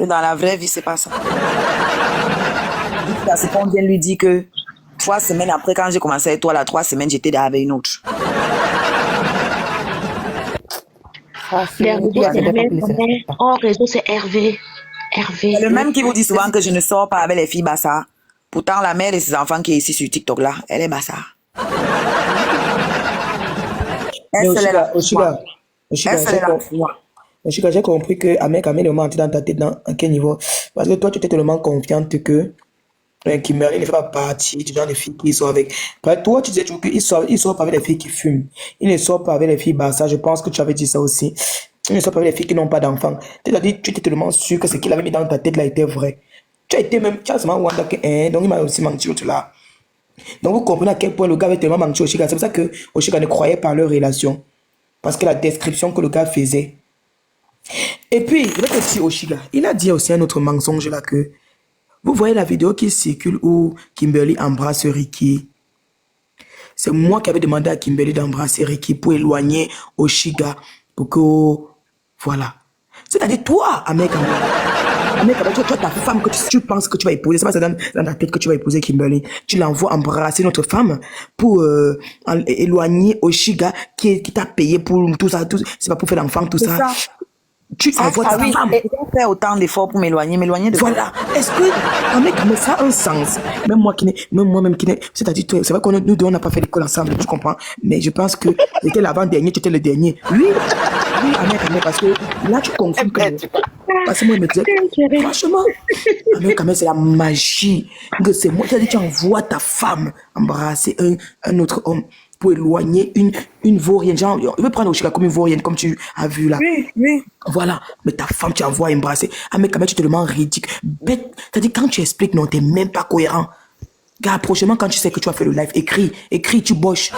Et dans la vraie vie, c'est pas ça. C'est qu'on vient lui dire que 3 semaines après, quand j'ai commencé avec toi, 3 semaines, j'étais avec une autre. Hors réseau, c'est Hervé. C'est le même qui vous dit souvent que je ne sors pas avec les filles Bassa. Pourtant, la mère de ses enfants qui est ici sur TikTok là, elle est Bassa. Oshiga, j'ai compris que Ahmed Kamel est menti dans ta tête dans quel niveau? Parce que toi, tu étais tellement confiante que Kimberly ne fait pas partie du genre de filles qui sont avec. Toi, tu disais qu'il sort pas avec les filles qui fument. Il ne sort pas avec les filles Bassa. Je pense que tu avais dit ça aussi. Il ne sort pas avec les filles qui n'ont pas d'enfants. C'est-à-dire, tu étais tellement sûr que ce qu'il avait mis dans ta tête là était vrai. Tu as seulement Wanda que, donc il m'a aussi menti l'autre là. Donc vous comprenez à quel point le gars avait tellement menti Oshiga. C'est pour ça que Oshiga ne croyait pas à leur relation. Parce que la description que le gars faisait. Et puis, je vais te dire Oshiga, il a dit aussi un autre mensonge là que vous voyez la vidéo qui circule où Kimberly embrasse Ricky. C'est moi qui avais demandé à Kimberly d'embrasser Ricky pour éloigner Oshiga. Pour que... Voilà. C'est-à-dire toi, Ahmed Kamel, toi, ta femme que tu penses que tu vas épouser, c'est pas ça dans ta tête que tu vas épouser Kimberly. Tu l'envoies embrasser notre femme pour éloigner Oshiga qui t'a payé pour tout ça. C'est pas pour faire l'enfant, tout ça. Tu envoies ta oui, femme. et je fais autant d'efforts pour m'éloigner de Voilà. Est-ce que ça a un sens? Même moi-même qui n'est, c'est-à-dire, c'est vrai que nous deux, on n'a pas fait l'école ensemble, tu comprends? Mais je pense que j'étais l'avant-dernier, tu étais le dernier. Oui, Ahmed, parce que là, tu confonds. Parce que moi, il me disait, franchement, Ahmed, c'est la magie. Que c'est moi, tu envoies ta femme embrasser un autre homme pour éloigner une vaurienne. Genre, il veut prendre Oshika comme une vaurienne, comme tu as vu là. Oui. Voilà, mais ta femme, tu envoies embrasser. Ah, mais quand même, tu te demandes ridicule. Bête, c'est-à-dire, quand tu expliques, non, t'es même pas cohérent. Gars, prochainement, quand tu sais que tu as fait le live, écris, tu boches.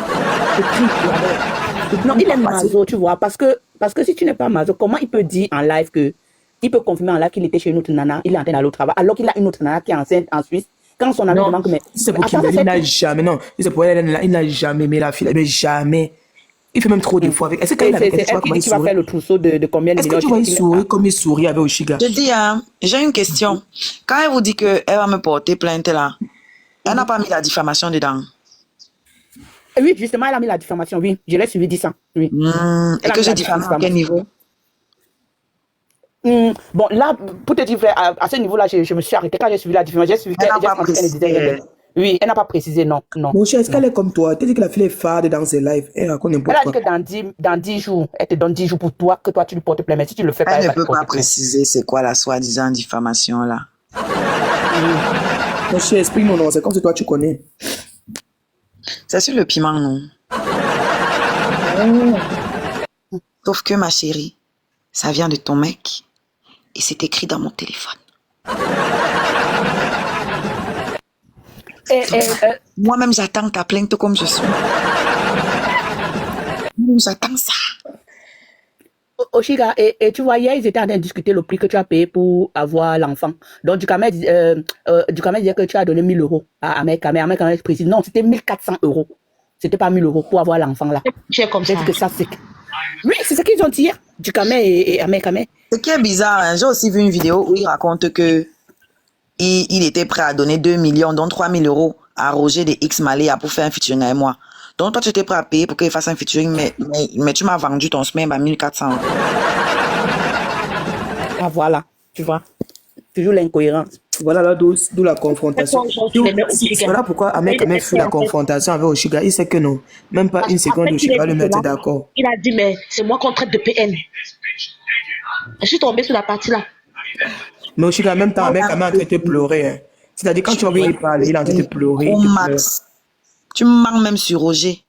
Non, il est maso, tu vois, parce que si tu n'es pas maso, comment il peut dire en live il peut confirmer en live qu'il était chez une autre nana, il est en train d'aller au travail, alors qu'il a une autre nana qui est enceinte en Suisse. Quand son ami demande que c'est pour qu'il n'a jamais, non, c'est pour elle, il n'a jamais aimé la fille, mais jamais. Il fait même trop de fois avec. Est-ce que quand il avait tu vois comment il va faire le trousseau de combien de Est-ce millions? que tu vois il sourit comme il sourit avec Oshiga? Je dis, j'ai une question. Quand elle vous dit qu'elle va me porter plainte là, elle n'a pas mis la diffamation dedans. Oui, justement, elle a mis la diffamation, oui. Je l'ai suivi 10 ans, oui. Et que j'ai diffamé à quel niveau? Bon, là, pour te dire vrai, à ce niveau-là, je me suis arrêtée. Quand j'ai suivi la diffamation, j'ai suivi Elle n'a pas précisé. Oui, elle n'a pas précisé, non. Mon cher, est-ce qu'elle est comme toi? Tu dis que la fille est fade dans ses lives. Elle raconte n'importe quoi. Elle a dit que dans 10 jours, elle te donne 10 jours pour toi, que toi tu lui portes plainte. Mais si tu le fais pas, elle ne peut pas préciser c'est quoi la soi-disant diffamation là. Mon cher, explique-nous, non, c'est comme si toi tu connais. C'est sur le piment, non? Sauf que ma chérie, ça vient de ton mec et c'est écrit dans mon téléphone. Moi-même, j'attends ta plainte comme je suis. J'attends ça. Oshiga, et tu vois, hier, ils étaient en train de discuter le prix que tu as payé pour avoir l'enfant. Donc, Dukamel disait que tu as donné 1 000 € à Ahmed Kamel précise. Non, c'était 1 400 €. C'était pas 1 000 € pour avoir l'enfant là. Tu es comme ça. Que ça c'est... Oui, c'est ce qu'ils ont dit, Dukamel et Ahmed Kamel. Ce qui est bizarre, hein, j'ai aussi vu une vidéo où il raconte que il était prêt à donner 2 millions, dont 3 000 € à Roger de X Maléa pour faire un featuring avec moi. Donc toi, tu étais prêt à payer pour qu'il fasse un featuring, mais tu m'as vendu ton semaine à 1 400 €. Ah voilà, tu vois. Toujours l'incohérence. Voilà là d'où la confrontation. Voilà pourquoi Ahmed Kamel fait la confrontation avec Oshiga. Il sait que non, même pas une seconde Oshiga va le mettre d'accord. Il a dit, mais c'est moi qu'on traite de PN. Je suis tombée sur la partie là. Mais Oshiga, en même temps, Ahmed Kamel est en train de pleurer. Hein. C'est-à-dire, quand tu vas voir il parle, il est en train de pleurer. Au max. Tu me manques même sur Roger.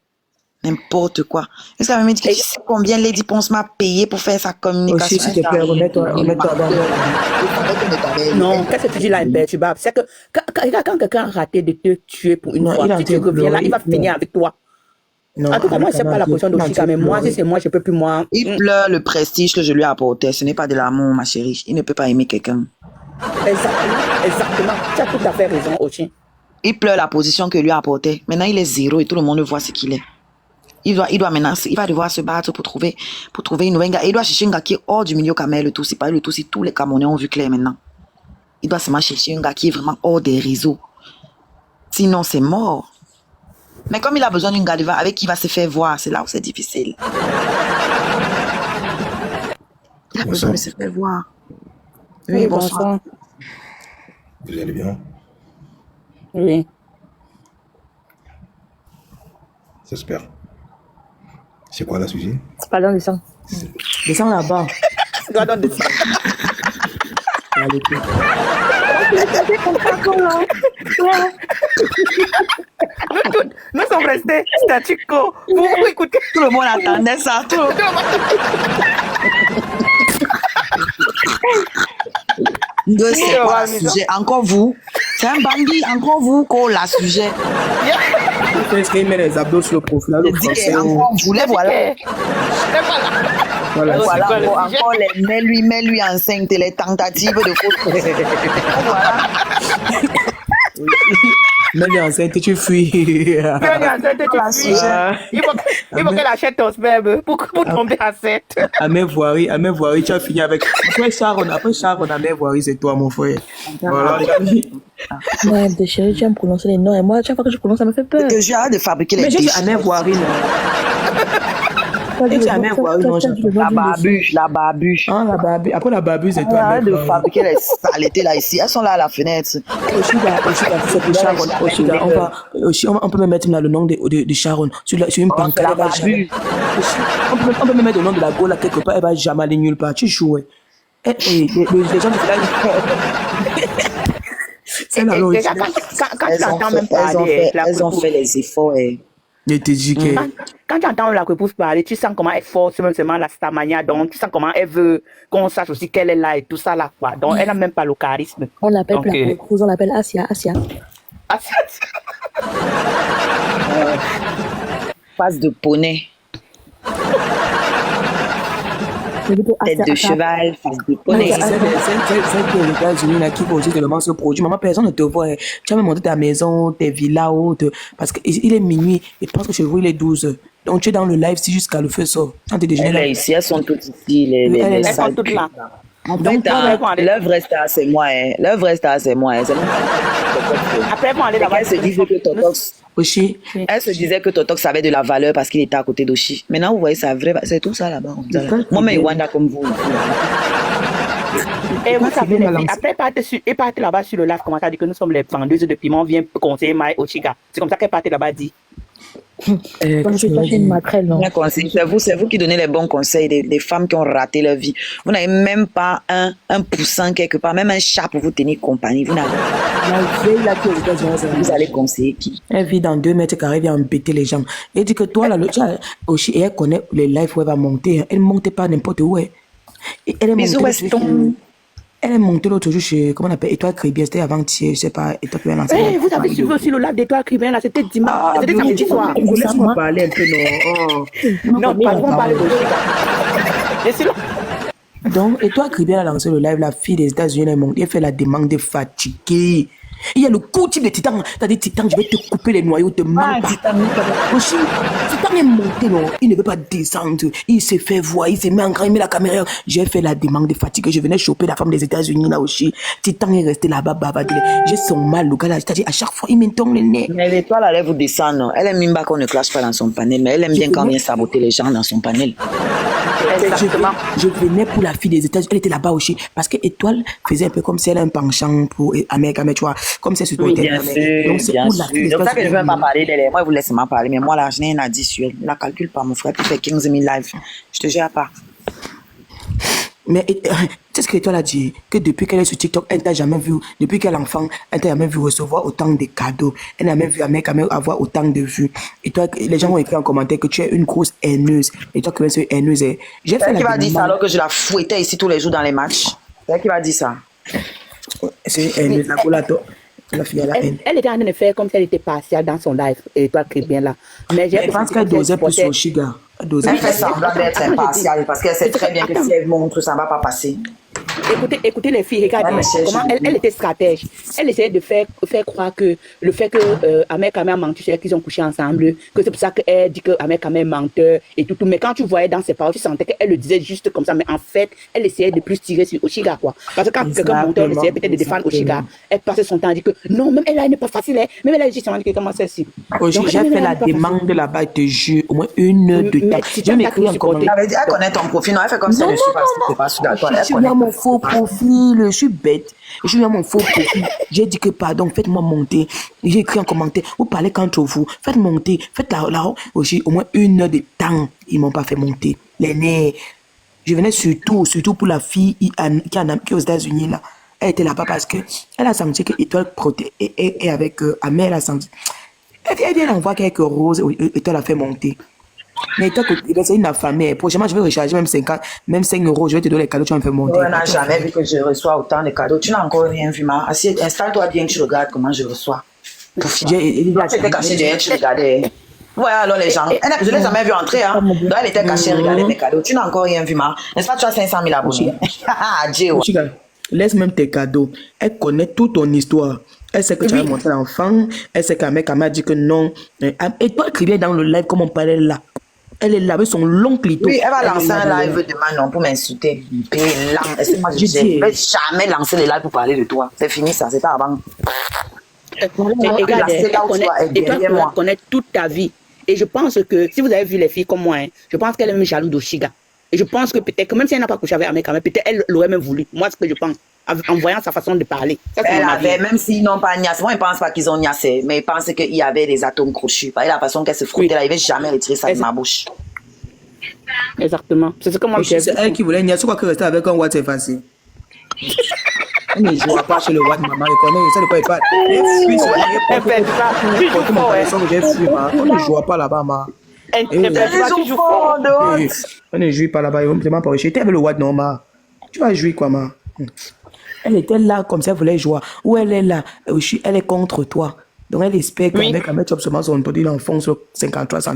N'importe quoi. Est-ce qu'elle me dit que tu sais combien Lady Ponce m'a payé pour faire sa communication? Aussi, s'il te plaît, remets-toi dans Non, qu'est-ce que tu dis là, imperturbable? C'est que quand quelqu'un a raté de te tuer pour une fois, si tu reviens là, il va finir avec toi. Non, en tout cas, moi, je ne sais pas la position d'Oshika, mais moi, si c'est moi, je ne peux plus, moi. Il pleure le prestige que je lui ai apporté. Ce n'est pas de l'amour, ma chérie. Il ne peut pas aimer quelqu'un. Exactement. Tu as tout à fait raison, Oshi. Il pleure la position que lui a apportée. Maintenant, il est 0 et tout le monde voit ce qu'il est. Il doit maintenant, il va devoir se battre pour trouver une nouvelle gars. Il doit chercher un gars qui est hors du milieu Kamel, le tout. C'est pas le tout, si tous les Camerounais ont vu clair maintenant. Il doit seulement chercher un gars qui est vraiment hors des réseaux. Sinon, c'est mort. Mais comme il a besoin d'un gars devant avec qui il va se faire voir, c'est là où c'est difficile. Il a besoin de se faire voir. Oui, bonsoir. Vous allez bien? Oui. J'espère. C'est quoi le sujet? C'est pas dans le sang. Descends là-bas. Nous sommes restés statu quo. Vous écoutez. Tout le monde attendait ça. Tout le monde. C'est quoi le sujet? Encore vous? C'est un bandit, encore vous, quoi, la sujet? Est-ce qu'il met les abdos sur le profil? Là, encore vous, les voilà. Voilà, encore les mets-lui enceinte et les tentatives de faute. Voilà. Mets-lui enceinte, tu fuis. Il faut qu'elle achète ton sperme pour tomber enceinte. Ahmed Voirie, tu as fini avec. Après Sharon, Ahmed Voirie, c'est toi, mon frère. Voilà. Ouais, de chérie, tu vas me prononcer les noms et moi, chaque fois que je prononce, ça me fait peur. Que j'ai hâte de fabriquer les Mais j'ai dit Ahmed Voirie, non. Et tu as même quoi, non, La barbuche, la barbuche. hein, la barbe. Après la barbe, c'est toi. Arrête mec. de fabriquer les saletés là ici. Elles sont là à la fenêtre. Oshiga, c'est pour Sharon. Oshiga, on peut même mettre là le nom de Sharon sur une Oh, c'est pancarte. la Elle va jamais. barbuche. On peut même mettre le nom de la go là quelque part. Elle va jamais aller nulle part. Tu joues. Ouais. Les gens de là. C'est la logique. Quand tu entends même parler, Elles ont fait les efforts. Je te dis que. quand tu entends la épouse parler, tu sens comment elle force même seulement la stamania, donc tu sens comment elle veut qu'on sache aussi qu'elle est là et tout ça là, quoi. Donc elle n'a même pas le charisme. On l'appelle Donc, la épouse, on l'appelle Asia. ah, Face de poney, tête de cheval, face de poney. C'est que les États-Unis là qui vont aussi tellement se produire. Maman, personne ne te voit. Tu as même monté ta maison, tes villas hautes. Parce qu'il est minuit et pense que chez vous il est 12 heures. Donc tu es dans le live si jusqu'à le feu sort. Quand tu es déjeuné Elle est là. ici, elles sont toutes ici, les Elles elles sont sales toutes là. En fait, l'œuvre reste à c'est moi. L'œuvre reste à c'est moi. C'est même Après, ils vont aller là-bas. Elle se disait que Totox. Oshi, Elle se disait que Totox avait de la valeur parce qu'il était à côté d'Oshi. Maintenant, vous voyez, c'est tout ça là-bas. Moi, mais Wanda comme vous. Et vous savez, les filles, après, elle partait là-bas sur le live, comment ça dit que nous sommes les vendeuses de piment, on vient conseiller Mai Oshiga. C'est comme ça qu'elle partait là-bas, dit. Quand je cherche une maquerelle, non. C'est vous qui donnez les bons conseils des femmes qui ont raté leur vie. Vous n'avez même pas un poussin quelque part, même un chat pour vous tenir compagnie. Vous n'avez la vieille là qui est aux États-Unis, vous allez conseiller qui? elle vit dans 2 mètres carrés, elle vient embêter les gens. Elle dit que toi, là, Oshi, et elle connaît les lives où elle va monter. Elle ne monte pas n'importe où. Et elle est Bisous, montée. Weston. Elle est montée l'autre jour chez, comment on appelle, Étoile Crébien, c'était avant-hier, je sais pas, Étoile Crébien. Eh, vous avez suivi aussi le live d'Étoile Cribin, là, c'était dimanche, c'était samedi soir. Laisse-moi parler un peu, non. Non, pas on parle d'Oshiga. Je suis là. Donc, Étoile Crébien a lancé le live, la fille des États-Unis, elle est montée, elle fait la demande de fatiguer. Il y a le coup type de Titan. T'as dit Titan, je vais te couper les noyaux, te manque pas. Aussi, Titan est monté, non. Il ne veut pas descendre. Il s'est fait voir, il s'est mis en grand, il met la caméra. J'ai fait la demande de fatigue. Je venais choper la femme des États-Unis là aussi. Titan est resté là-bas, bavardé. J'ai son mal, le gars là. C'est-à-dire, à chaque fois, il m'entonne le nez. Mais l'étoile, elle vous descendre. Elle aime même pas qu'on ne clash pas dans son panel, mais elle aime bien quand on vient saboter les gens dans son panel. Je venais pour la fille des États-Unis. Elle était là-bas aussi. Parce que Étoile faisait un peu comme si elle a un penchant pour Amérique, mais tu vois, comme c'est sur Oui, ton bien sûr, donc c'est bien pour la sûr. fille. C'est pour ça que je ne veux pas parler d'elle. Moi, vous laissez m'en parler, mais moi, là, je n'ai rien à dire sur elle. La calcule pas, mon frère. Tu fais 15 000 lives. Je te gère pas. Mais tu sais ce que Étoile a dit? Que depuis qu'elle est sur TikTok, elle t'a jamais vu, depuis qu'elle est enfant, elle t'a jamais vu recevoir autant de cadeaux. Elle n'a jamais vu un mec avoir autant de vues. Et toi, les gens ont écrit en commentaire que tu es une grosse haineuse. Et toi, que tu es haineuse, j'ai fait C'est elle la qui va dire ça demande. alors que je la fouettais ici tous les jours dans les matchs. C'est elle qui va dire ça. C'est une haineuse, la colato. La fille à la haine. Elle était en train de faire comme si elle était partiale dans son live, Étoile Cribin, là. Mais Je pense qu'elle dosait plus au Shiga. Elle fait semblant d'être impartiale parce qu'elle sait très bien que si elle montre, ça ne va pas passer. Écoutez les filles, regardez comment elle était stratège. Elle essayait de faire croire que le fait que Ahmed Kamé a menti sur elle, qu'ils ont couché ensemble, que c'est pour ça qu'elle dit que Ahmed Kamé est menteur et tout. Mais quand tu voyais dans ses paroles, tu sentais qu'elle le disait juste comme ça. Mais en fait, elle essayait de plus tirer sur Oshiga, quoi. Parce que quand quelqu'un menteur essayait peut-être de défendre Oshiga, elle passait son temps à dire que non, même elle, elle n'est pas facile. Hein. Même elle a justement dit que comment c'est si. J'ai fait la demande là-bas, je te jure, au moins 1 heure de temps. Je m'écris en commentaire. Elle connaît ton profil, non, elle fait comme ça, je suis pas sûre d'accord. Je suis dans mon faux profil, je suis bête. Je suis dans mon faux profil. J'ai dit que pardon, faites-moi monter. J'ai écrit en commentaire, vous parlez qu'entre vous, faites monter, faites là aussi au moins 1 heure de temps. Ils m'ont pas fait monter. Les nez. Je venais surtout pour la fille qui est aux États-Unis là. Elle était là-bas parce que elle a senti que Étoile et avec Amel, elle a senti. Elle vient envoyer quelques roses, Étoile a fait monter. Mais toi, c'est une affamée. Prochainement, je vais recharger même 5 €. Je vais te donner les cadeaux, tu vas me faire monter. On n'a jamais vu que je reçois autant de cadeaux. Tu n'as encore rien vu, ma. Installe-toi bien, tu regardes comment je reçois. Tu étais caché derrière, tu regardais. Ouais, alors les gens. Je ne l'ai jamais vu entrer. Hein. Donc elle était cachée, regardait mes cadeaux. Tu n'as encore rien vu, ma. N'est-ce pas, tu as 500 000 abonnés. Dieu. Laisse même tes cadeaux. Elle connaît toute ton histoire. Elle sait que tu as montré l'enfant. Elle sait qu'un mec m'a dit que non. Et toi, écrivais dans le live comme on parlait là. Elle est là avec son long clito. Oui, elle va lancer un live demain, non, pour m'insulter. Moi, je ne vais jamais lancer les lives pour parler de toi. C'est fini, ça, c'est pas avant. Regarde, elle connaît toute ta vie. Et je pense que, si vous avez vu les filles comme moi, hein, je pense qu'elle est même jalouse d'Oshiga. Et je pense que peut-être que même si elle n'a pas couché avec Ahmed Kamel, peut-être elle l'aurait même voulu. Moi, ce que je pense, en voyant sa façon de parler. Ça, c'est Elle mon avait, avis. même s'ils n'ont pas niassé, moi, ils ne pensent pas qu'ils ont niassé, mais ils pensent qu'il y avait des atomes crochus. Par la façon qu'elle se frottait, Oui. là, il ne va jamais retirer ça de ma bouche. Exactement. C'est ce que moi, j'ai vu. C'est elle qui voulait niaiser, quoi que rester avec un Watt, c'est facile. Elle ne jouera pas chez le Watt, maman, je connais, ça de quoi il parle. Elle fuit sur Elle fait ça. Tu joues fort, hein. j'ai fui, ma. On ne joue pas là-bas, ma. Elle fait ça, tu joues fort. On ne joue pas là-bas, ils vont me demander pour échouer. T'es avec le Watt, non, ma. Tu vas jouer quoi, ma. Elle était là comme ça, elle voulait jouer. Ou elle est là, elle est contre toi. Donc elle espère qu'avec un Chop seulement son body, il enfonce 53 cm.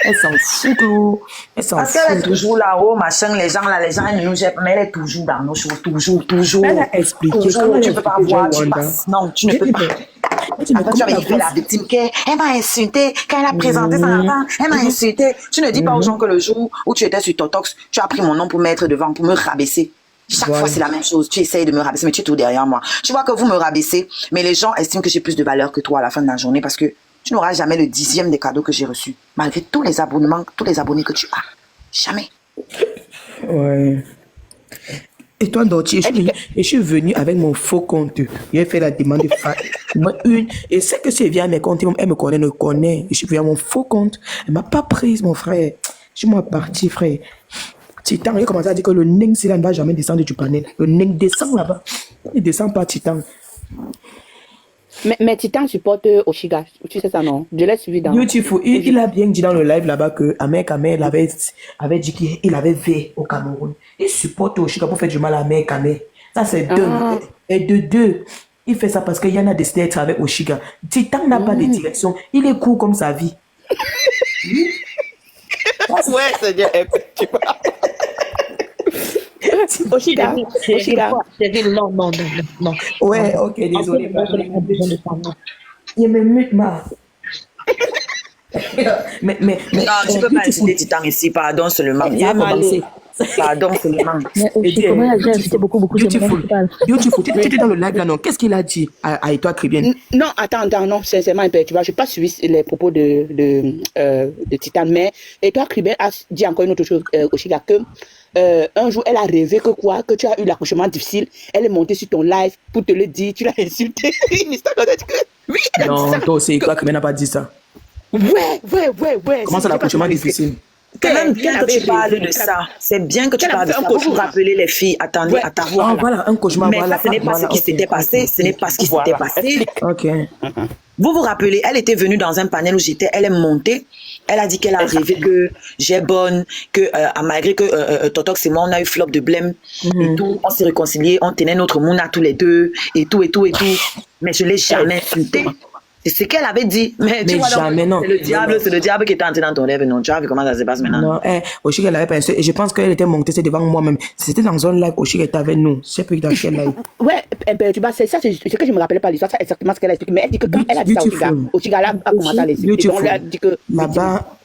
Elle s'en fout, gros. Elle s'en Parce qu'elle est fout. toujours là-haut, machin, les gens, ils nous jettent, mais elle est toujours dans nos choses, toujours. Elle a expliqué Toujours, comment tu elle peux pas expliquait voir, tu Wanda. passes. Non, tu ne peux pas. Tu me Après, tu avais fait la victime qu'elle m'a insulté, quand elle a présenté son enfant, elle m'a insulté. Tu ne dis pas aux gens que le jour où tu étais sur Totox, tu as pris mon nom pour mettre devant, pour me rabaisser. Chaque fois, c'est la même chose. Tu essayes de me rabaisser, mais tu es tout derrière moi. Tu vois que vous me rabaissez, mais les gens estiment que j'ai plus de valeur que toi à la fin de la journée parce que tu n'auras jamais le 10e des cadeaux que j'ai reçus. Malgré tous les abonnements, tous les abonnés que tu as. Jamais. Ouais. Et toi, Dorothy, je suis venu avec mon faux compte. J'ai fait la demande de une. Et c'est que si elle vient à mes comptes, elle me connaît. Je suis venu à mon faux compte. Elle m'a pas prise, mon frère. Je suis moi parti, frère. Titan, il a commencé à dire que le Ning, s'il ne va jamais descendre du panel. Le Ning descend là-bas. Il descend pas, Titan. Mais Titan supporte Oshiga. Tu sais ça, non? Je l'ai suivi dans... Beautiful. Il a bien dit dans le live là-bas que Ahmed Kamel avait dit qu'il avait V au Cameroun. Il supporte Oshiga pour faire du mal à Ahmed Kamel. Ça, c'est deux. Et de deux, il fait ça parce qu'il y en a décidé d'être avec Oshiga. Titan n'a pas de direction. Il est court comme sa vie. Ouais, c'est bien. Tu vois. Oshiga. Non. Ouais, ok, désolé. Il me mute, ma. mais, Non, tu peux pas insulter Titan ici, pardon seulement. il a commencé. Pardon seulement. Mais aussi, comment elle a déjà invité beaucoup de Beautiful. gens. Beautiful. Tu étais dans le live là, non? Qu'est-ce qu'il a dit à toi, Kribienne? Non, attends, non, sincèrement, tu vois, je n'ai pas suivi les propos de Titan, mais et toi, Kriben a dit encore une autre chose, Oshiga, que un jour, elle a rêvé que tu as eu l'accouchement difficile, elle est montée sur ton live pour te le dire, tu l'as insulté, une histoire comme ça, oui, elle a dit Non, ça. toi aussi, toi, Kribienne n'a pas dit ça. Ouais. Comment ça, l'accouchement difficile? C'est même bien que tu parles de ça. C'est bien que tu parles de ça. Vous vous rappelez les filles, attendez, attends. Ah, voilà, un cauchemar. Mais voilà, ça, ce n'est pas ce qui s'était passé. Ce n'est pas ce qui s'était passé. Ok. Vous vous rappelez, elle était venue dans un panel où j'étais, elle est montée. Elle a dit qu'elle a rêvé que j'ai bonne, que malgré que Totox et moi, on a eu flop de blême et tout. On s'est réconciliés, on tenait notre mouna tous les deux et tout. Mais je ne l'ai jamais insultée. C'est ce qu'elle avait dit. Mais tu vois, jamais, donc, non. c'est le diable qui est entré dans ton rêve. Non, tu as vu comment ça se passe maintenant. Non, Oshiga, elle avait pensé, et je pense qu'elle était montée, c'est devant moi-même. C'était dans un live, Oshiga était avec nous. Je sais plus dans quel live. Ouais, tu vois, c'est ça, c'est ce que je me rappelais pas l'histoire, c'est exactement ce qu'elle a expliqué. Mais elle dit que quand elle a dit ça à Oshiga a commencé à l'expliquer. Donc, elle a dit que...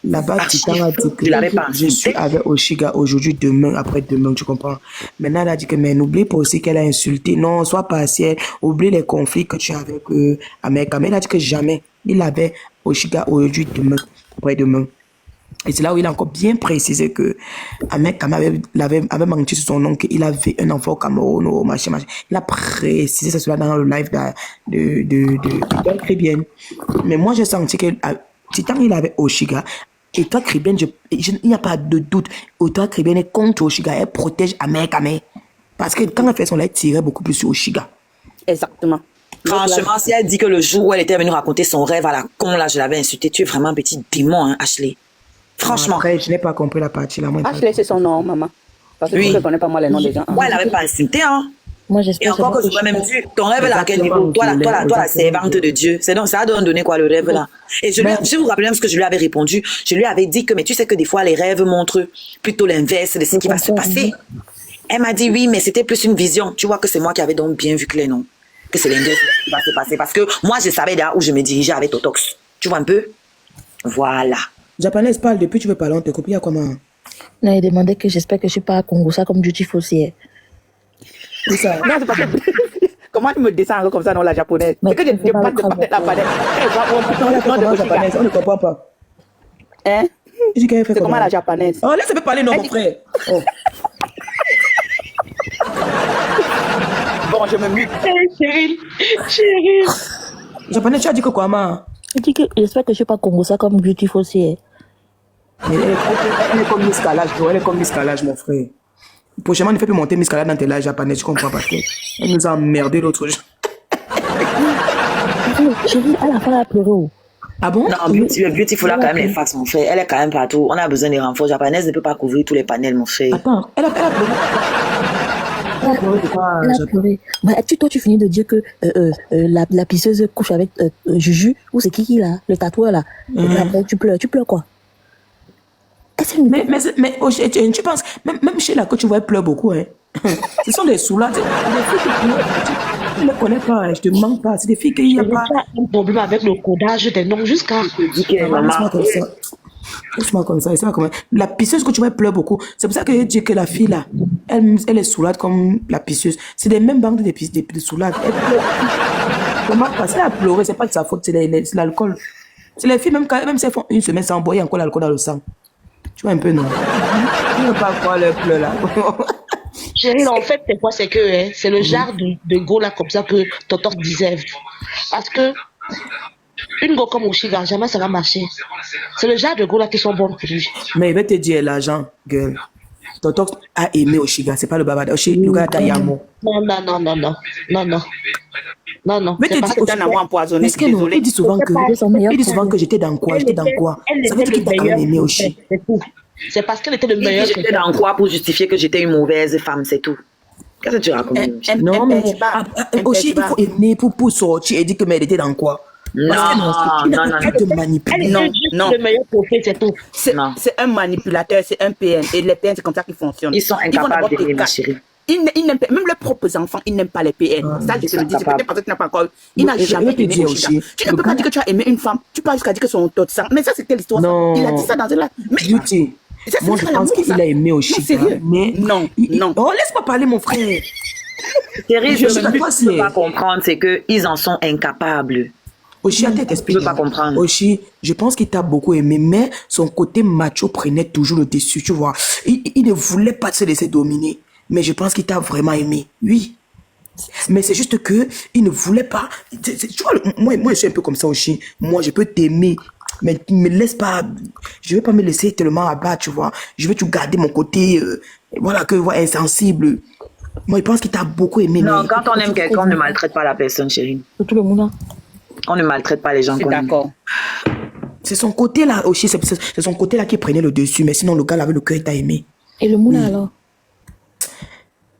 Là-bas, Titan a dit que je suis avec Oshiga aujourd'hui, demain, après-demain, tu comprends? Maintenant, elle a dit que, mais n'oublie pas aussi qu'elle a insulté. Non, sois partiel. Oublie les conflits que tu as avec Ahmed Kamel. Elle a dit que jamais. Il avait Oshiga aujourd'hui, demain, après-demain. Et c'est là où il a encore bien précisé que Ahmed Kamel avait menti sur son nom, qu'il avait un enfant au Cameroun, au machin. Il a précisé ça cela dans le live de Kribienne. Mais moi, j'ai senti que Titan, il avait Oshiga. Et toi, Kribienne, il n'y a pas de doute. Toi, Kribienne est contre Oshiga. Elle protège Ahmed Kamel. Parce que quand elle fait son live, elle tirait beaucoup plus sur Oshiga. Exactement. Franchement, si elle dit que le jour où elle était venue raconter son rêve à la con, là, je l'avais insultée, tu es vraiment un petit démon, hein, Ashley. Franchement. Après, je n'ai pas compris la partie là. Ashley, c'est son nom, maman. Parce que je ne connais pas moi les noms des gens. Ouais, elle n'avait pas insulté, hein. Moi, Et j'espère encore que je pourrais même dire, ton rêve là, à quel niveau? Toi, la servante de Dieu. C'est donc, ça a donné quoi, le rêve là? Et si vous vous rappelez même ce que je lui avais répondu, je lui avais dit que, mais tu sais que des fois, les rêves montrent plutôt l'inverse de ce qui va se passer. Elle m'a dit oui, mais c'était plus une vision. Tu vois que c'est moi qui avais donc bien vu que les noms. Que c'est l'inverse qui va se passer. Parce que moi, je savais déjà où je me dirigeais avec Totox. Tu vois un peu? Voilà. Japonaise parle depuis, tu veux parler, on te copie à comment? Non, il demandait que j'espère que je ne suis pas à Congo, ça comme Beautiful aussi. C'est ça. Non, c'est pas que... Comment tu me descends comme ça dans la japonaise? C'est que je ne pas de la panel. On ne comprend pas. Hein? Je dis qu'elle fait C'est comment comment? la japonaise? Oh, laisse-moi parler, non, mon frère. Oh. Bon, je me mute. Chérie, chérie. Japonais, tu as dit que quoi, ma? Je dis que j'espère que je suis pas Congo, comme Beautiful aussi. Elle est comme Miss Calage, bro. Elle est comme Miss Calage, mon frère. Prochainement, ne fais plus monter Miss Calage dans tes lives japonais, tu comprends pas? Elle nous a emmerdé l'autre jour. Chérie, à la fin, elle a pleuré. Oh. Ah bon? Non, Beautiful a quand même les fax, mon frère. Elle est quand même partout. On a besoin des renforts. Japonaise ne peut pas couvrir tous les panels, mon frère. Attends, elle a pleuré. Elle a pleuré de quoi? Elle a pleuré. Bah, toi, tu finis de dire que la pisseuse couche avec Juju, ou c'est qui là? Le tatoueur là. Et après, tu pleures. Tu pleures quoi? Mais tu penses, même chez la coach, tu vois, elle pleure beaucoup, hein. Ce sont des soulades. Des filles qui pleurent. Tu ne les connais pas, hein. Je te mens pas. C'est des filles qu'il n'y a pas. Un problème avec le codage des noms jusqu'à. Laisse-moi comme ça. Laisse-moi comme ça. Laisse-moi comme ça. La pisseuse que tu vois, elle pleure beaucoup. C'est pour ça que je dis que la fille là, elle est soulade comme la pisseuse. C'est des mêmes bandes de soulades. Elle pleure. Comment passer à pleurer? C'est pas de sa faute, c'est l'alcool. C'est les filles, même si elles font une semaine sans boire, il y a encore l'alcool dans le sang. Tu vois un peu, non? Je ne veux pas croire leur pleurs là. Chérie, en fait, c'est quoi? C'est que c'est le genre de go là comme ça que Totor disait. Parce que une go comme Oshiga, jamais ça va marcher. C'est le genre de go là qui sont bons pour lui. Mais il va te dire l'argent, girl. Totor a aimé Oshiga, c'est pas le baba. Le gars a Yamo. Non. Mais C'est parce que t'es un amour empoisonné. Parce que non, il dit souvent que j'étais dans quoi? J'étais dans quoi? Ça veut dire qu'il t'a quand même aimé Oshi. C'est parce qu'elle était le meilleur. J'étais dans quoi pour justifier que j'étais une mauvaise femme, c'est tout. Qu'est-ce que tu racontes? Non, mais Oshi, il faut aimer pour sortir et dire que mais elle était dans quoi? Non. Elle te manipule. Non. Le meilleur profil, c'est tout. C'est un manipulateur, c'est un PN. Et les PN, c'est comme ça qu'ils fonctionnent. Ils sont incapables d'aimer, ma chérie. Ils n'aiment pas, même leurs propres enfants, ils n'aiment pas les PN. Ça, je te le dis, c'est peut-être parce que tu n'as pas encore. Il n'a jamais aimé Oshiga. Tu ne peux pas dire que tu as aimé une femme. Tu peux jusqu'à dire que son taux de sang. Mais ça, c'est quelle histoire? Non. Il a dit ça dans un live. Beauty. Moi, je pense qu'il a aimé Oshiga. Mais non. Oh, laisse-moi parler, mon frère. Chérie, je ne peux pas comprendre, c'est qu'ils en sont incapables. Oshi, je t'explique. Je ne peux pas comprendre. Oshi, je pense qu'il t'a beaucoup aimé, mais son côté macho prenait toujours le dessus, tu vois. Il ne voulait pas se laisser dominer. Mais je pense qu'il t'a vraiment aimé. Oui. Mais c'est juste que il ne voulait pas. Tu vois, moi, je suis un peu comme ça aussi. Moi, je peux t'aimer. Mais ne me laisse pas. Je ne vais pas me laisser tellement abattre, tu vois. Je veux tout garder mon côté. Voilà, insensible. Moi, je pense qu'il t'a beaucoup aimé. Non, mais quand on aime quelqu'un, on ne maltraite pas la personne, chérie. Tout le monde. On ne maltraite pas les gens qu'on aime. D'accord. C'est son côté là aussi. C'est son côté là qui prenait le dessus. Mais sinon, le gars là avec le cœur, il t'a aimé. Et le Mouna alors?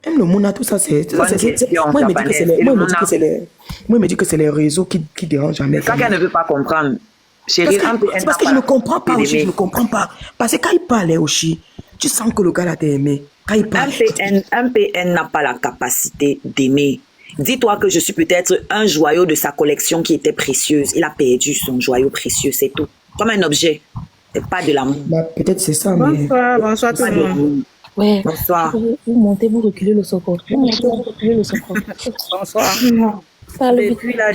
Même le Mouna, tout ça, c'est. Moi, il me dit que c'est les réseaux qui dérangent jamais. C'est ça qu'elle ne veut pas comprendre. Chérie, c'est parce que je ne comprends pas aussi, je ne comprends pas. Parce que quand il parlait aussi, tu sens que le gars là t'a aimé. Quand il parle. Un PN n'a pas la capacité d'aimer. Dis-toi que je suis peut-être un joyau de sa collection qui était précieuse. Il a perdu son joyau précieux, c'est tout. Comme un objet. C'est pas de l'amour. Bah, peut-être c'est ça, mais. Bonsoir tout le monde. Ouais. Bonsoir. Vous montez, vous reculez le socor. Bonsoir. Depuis là,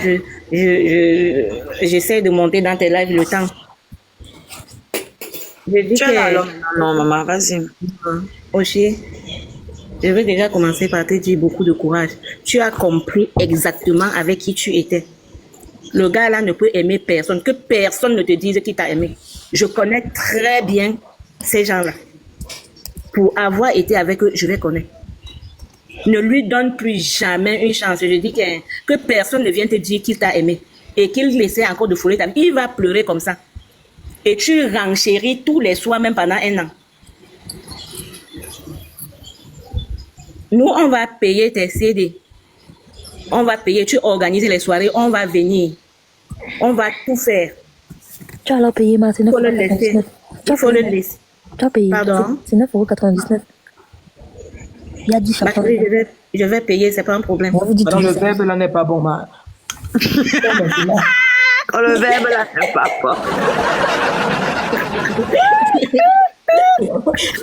j'essaie de monter dans tes lives le temps. Je dis non, maman, vas-y. Oshi, je vais déjà commencer par te dire beaucoup de courage. Tu as compris exactement avec qui tu étais. Le gars là ne peut aimer personne. Que personne ne te dise qu'il t'a aimé. Je connais très bien ces gens-là. Pour avoir été avec eux, je les connais. Ne lui donne plus jamais une chance. Je dis que personne ne vienne te dire qu'il t'a aimé et qu'il essaie encore de fouler ta vie. Il va pleurer comme ça. Et tu renchéris tous les soirs, même pendant 1 an. Nous, on va payer tes CD. On va payer, tu organises les soirées, on va venir. On va tout faire. Tu as alors payé, ma, c'est 9,99 €. Il faut le laisser. Tu as payé. Pardon? C'est 9,99 €. Il y a 10 chansons. Je vais payer, c'est pas un problème. Le verbe là n'est pas bon, ma. Quand le verbe là n'est pas bon.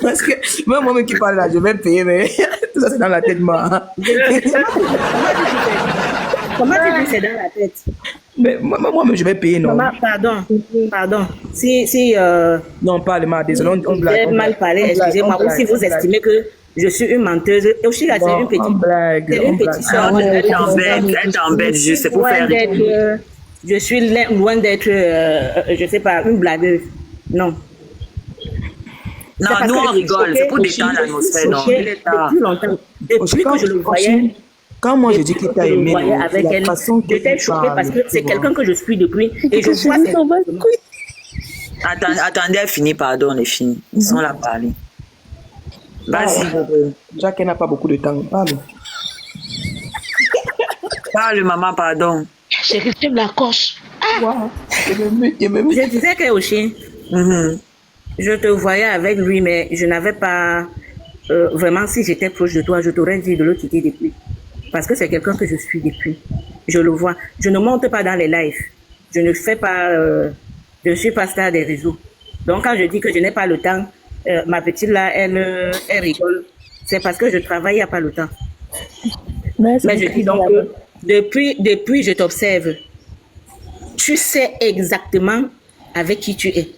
Parce que moi qui parle là, je vais payer, mais ça c'est dans la tête, moi. Comment tu dis c'est dans la tête? Mais moi-même, je vais payer, non? Maman, pardon. Non, pas le mal, désolé, on blague. J'ai mal parlé, excusez-moi. Ou si vous estimez que je suis une menteuse. Aussi, là, c'est une petite. C'est une petite soeur. Elle t'embête juste, c'est pour faire rire. Je suis loin d'être, je sais pas, une blagueuse. Non. Non, nous on rigole, c'est pour détendre l'atmosphère, non? Depuis longtemps. Depuis que je le voyais. Quand moi je dis qu'il t'a aimé, avec elle, j'étais choquée parce que c'est quelqu'un que je suis depuis. Et je vois Attendez, elle finit, pardon, elle finit. Ils sont là parler. Vas-y. Jacques n'a pas beaucoup de temps. Parle. Parle, maman, pardon. Chérie, tu me la coche. Je disais que aussi, je te voyais avec lui, mais je n'avais pas... vraiment, si j'étais proche de toi, je t'aurais dit de le quitter depuis. Parce que c'est quelqu'un que je suis depuis. Je le vois. Je ne monte pas dans les lives. Je ne fais pas... je ne suis pas star des réseaux. Donc, quand je dis que je n'ai pas le temps, ma petite là, elle rigole. C'est parce que je travaille, il n'y a pas le temps. Mais je dis donc que depuis je t'observe, tu sais exactement avec qui tu es.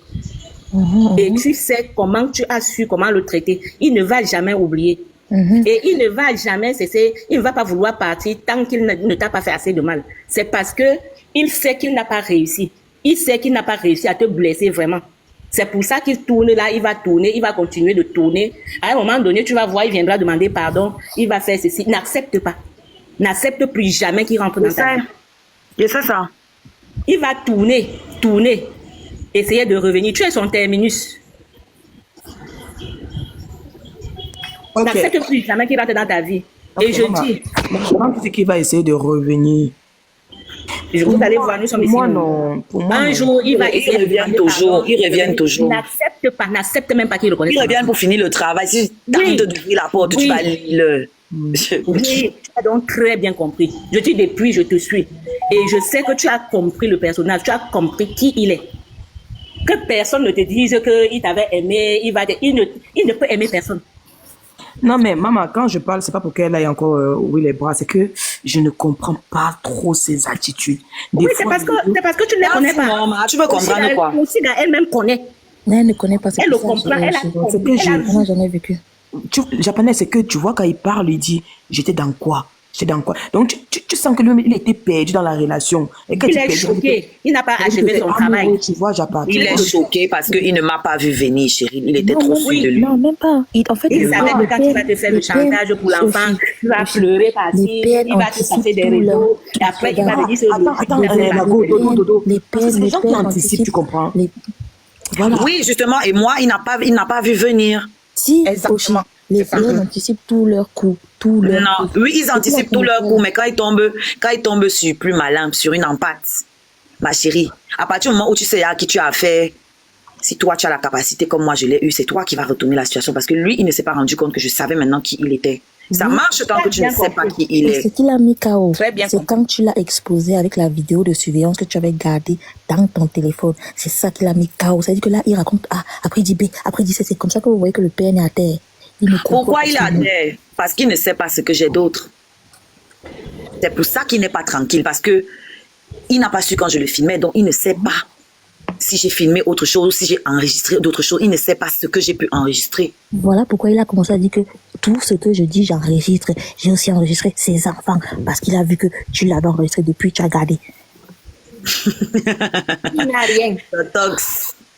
Et tu sais comment tu as su comment le traiter. Il ne va jamais oublier. Et il ne va jamais cesser, il ne va pas vouloir partir tant qu'il ne t'a pas fait assez de mal. C'est parce que il sait qu'il n'a pas réussi. Il sait qu'il n'a pas réussi à te blesser vraiment. C'est pour ça qu'il tourne là, il va tourner, il va continuer de tourner. À un moment donné, tu vas voir, il viendra demander pardon, il va faire ceci. N'accepte pas. N'accepte plus jamais qu'il rentre dans ta vie. Et c'est ça. Il va tourner, essayer de revenir. Tu es son terminus. Okay. N'accepte plus jamais qu'il rentre dans ta vie. Okay, et je dis... Comment tu sais qu'il va essayer de revenir? Vous allez voir, nous sommes ici. Moi, non. Un jour, il va essayer de revenir toujours. Il revient toujours. N'accepte même pas qu'il reconnaisse. Il revient pour finir le travail. Si tu as d'ouvrir la porte, tu vas le... Oui, tu as donc très bien compris. Je dis depuis, je te suis. Et je sais que tu as compris le personnage, tu as compris qui il est. Que personne ne te dise qu'il t'avait aimé, il ne peut aimer personne. Non, mais maman, quand je parle, c'est pas pour qu'elle aille encore ouvrir les bras, c'est que je ne comprends pas trop ses attitudes. Oui, c'est parce que tu ne les connais pas. Maman, tu veux comprendre quoi? Aussi, elle-même connaît. Mais elle ne connaît pas. Elle le comprend, elle a compris. Moi, j'en ai vécu. Japonais, c'est que tu vois, quand il parle, il dit, j'étais dans quoi? Donc, tu sens que lui, il était perdu dans la relation. Et quand il est choqué. Il n'a pas achevé son travail. Tu vois, il est choqué parce qu'il ne m'a pas vu venir, chérie. Il était trop sûr de lui. Non, même pas. En fait, il savait que quand tu vas te faire le chantage pour l'enfant, tu vas pleurer partir, il va te passer des réseaux. Et après, il va te dire... Attends, Dodo. C'est les gens qui anticipent, tu comprends? Oui, justement. Et moi, il n'a pas vu venir. Si, exactement. Les filles anticipent tous leurs coups. Oui, ils anticipent tous leurs coups, mais quand ils tombent sur plus malin, sur une empate, ma chérie, à partir du moment où tu sais à qui tu as affaire, si toi tu as la capacité comme moi je l'ai eu, c'est toi qui vas retourner la situation parce que lui, il ne s'est pas rendu compte que je savais maintenant qui il était. Ça marche tant que tu ne sais pas qui il est. Ce qu'il a mis KO, c'est quand tu l'as exposé avec la vidéo de surveillance que tu avais gardée dans ton téléphone. C'est ça qu'il a mis KO. C'est-à-dire que là, il raconte A, après il dit B, après il dit C. C'est comme ça que vous voyez que le PN est à terre. Pourquoi il est à terre? Parce qu'il ne sait pas ce que j'ai d'autre. C'est pour ça qu'il n'est pas tranquille. Parce que il n'a pas su quand je le filmais. Donc, il ne sait pas si j'ai filmé autre chose, si j'ai enregistré d'autres choses. Il ne sait pas ce que j'ai pu enregistrer. Voilà pourquoi il a commencé à dire que tout ce que je dis, j'enregistre. J'ai aussi enregistré ses enfants. Parce qu'il a vu que tu l'avais enregistré depuis, tu as gardé. Il n'a rien.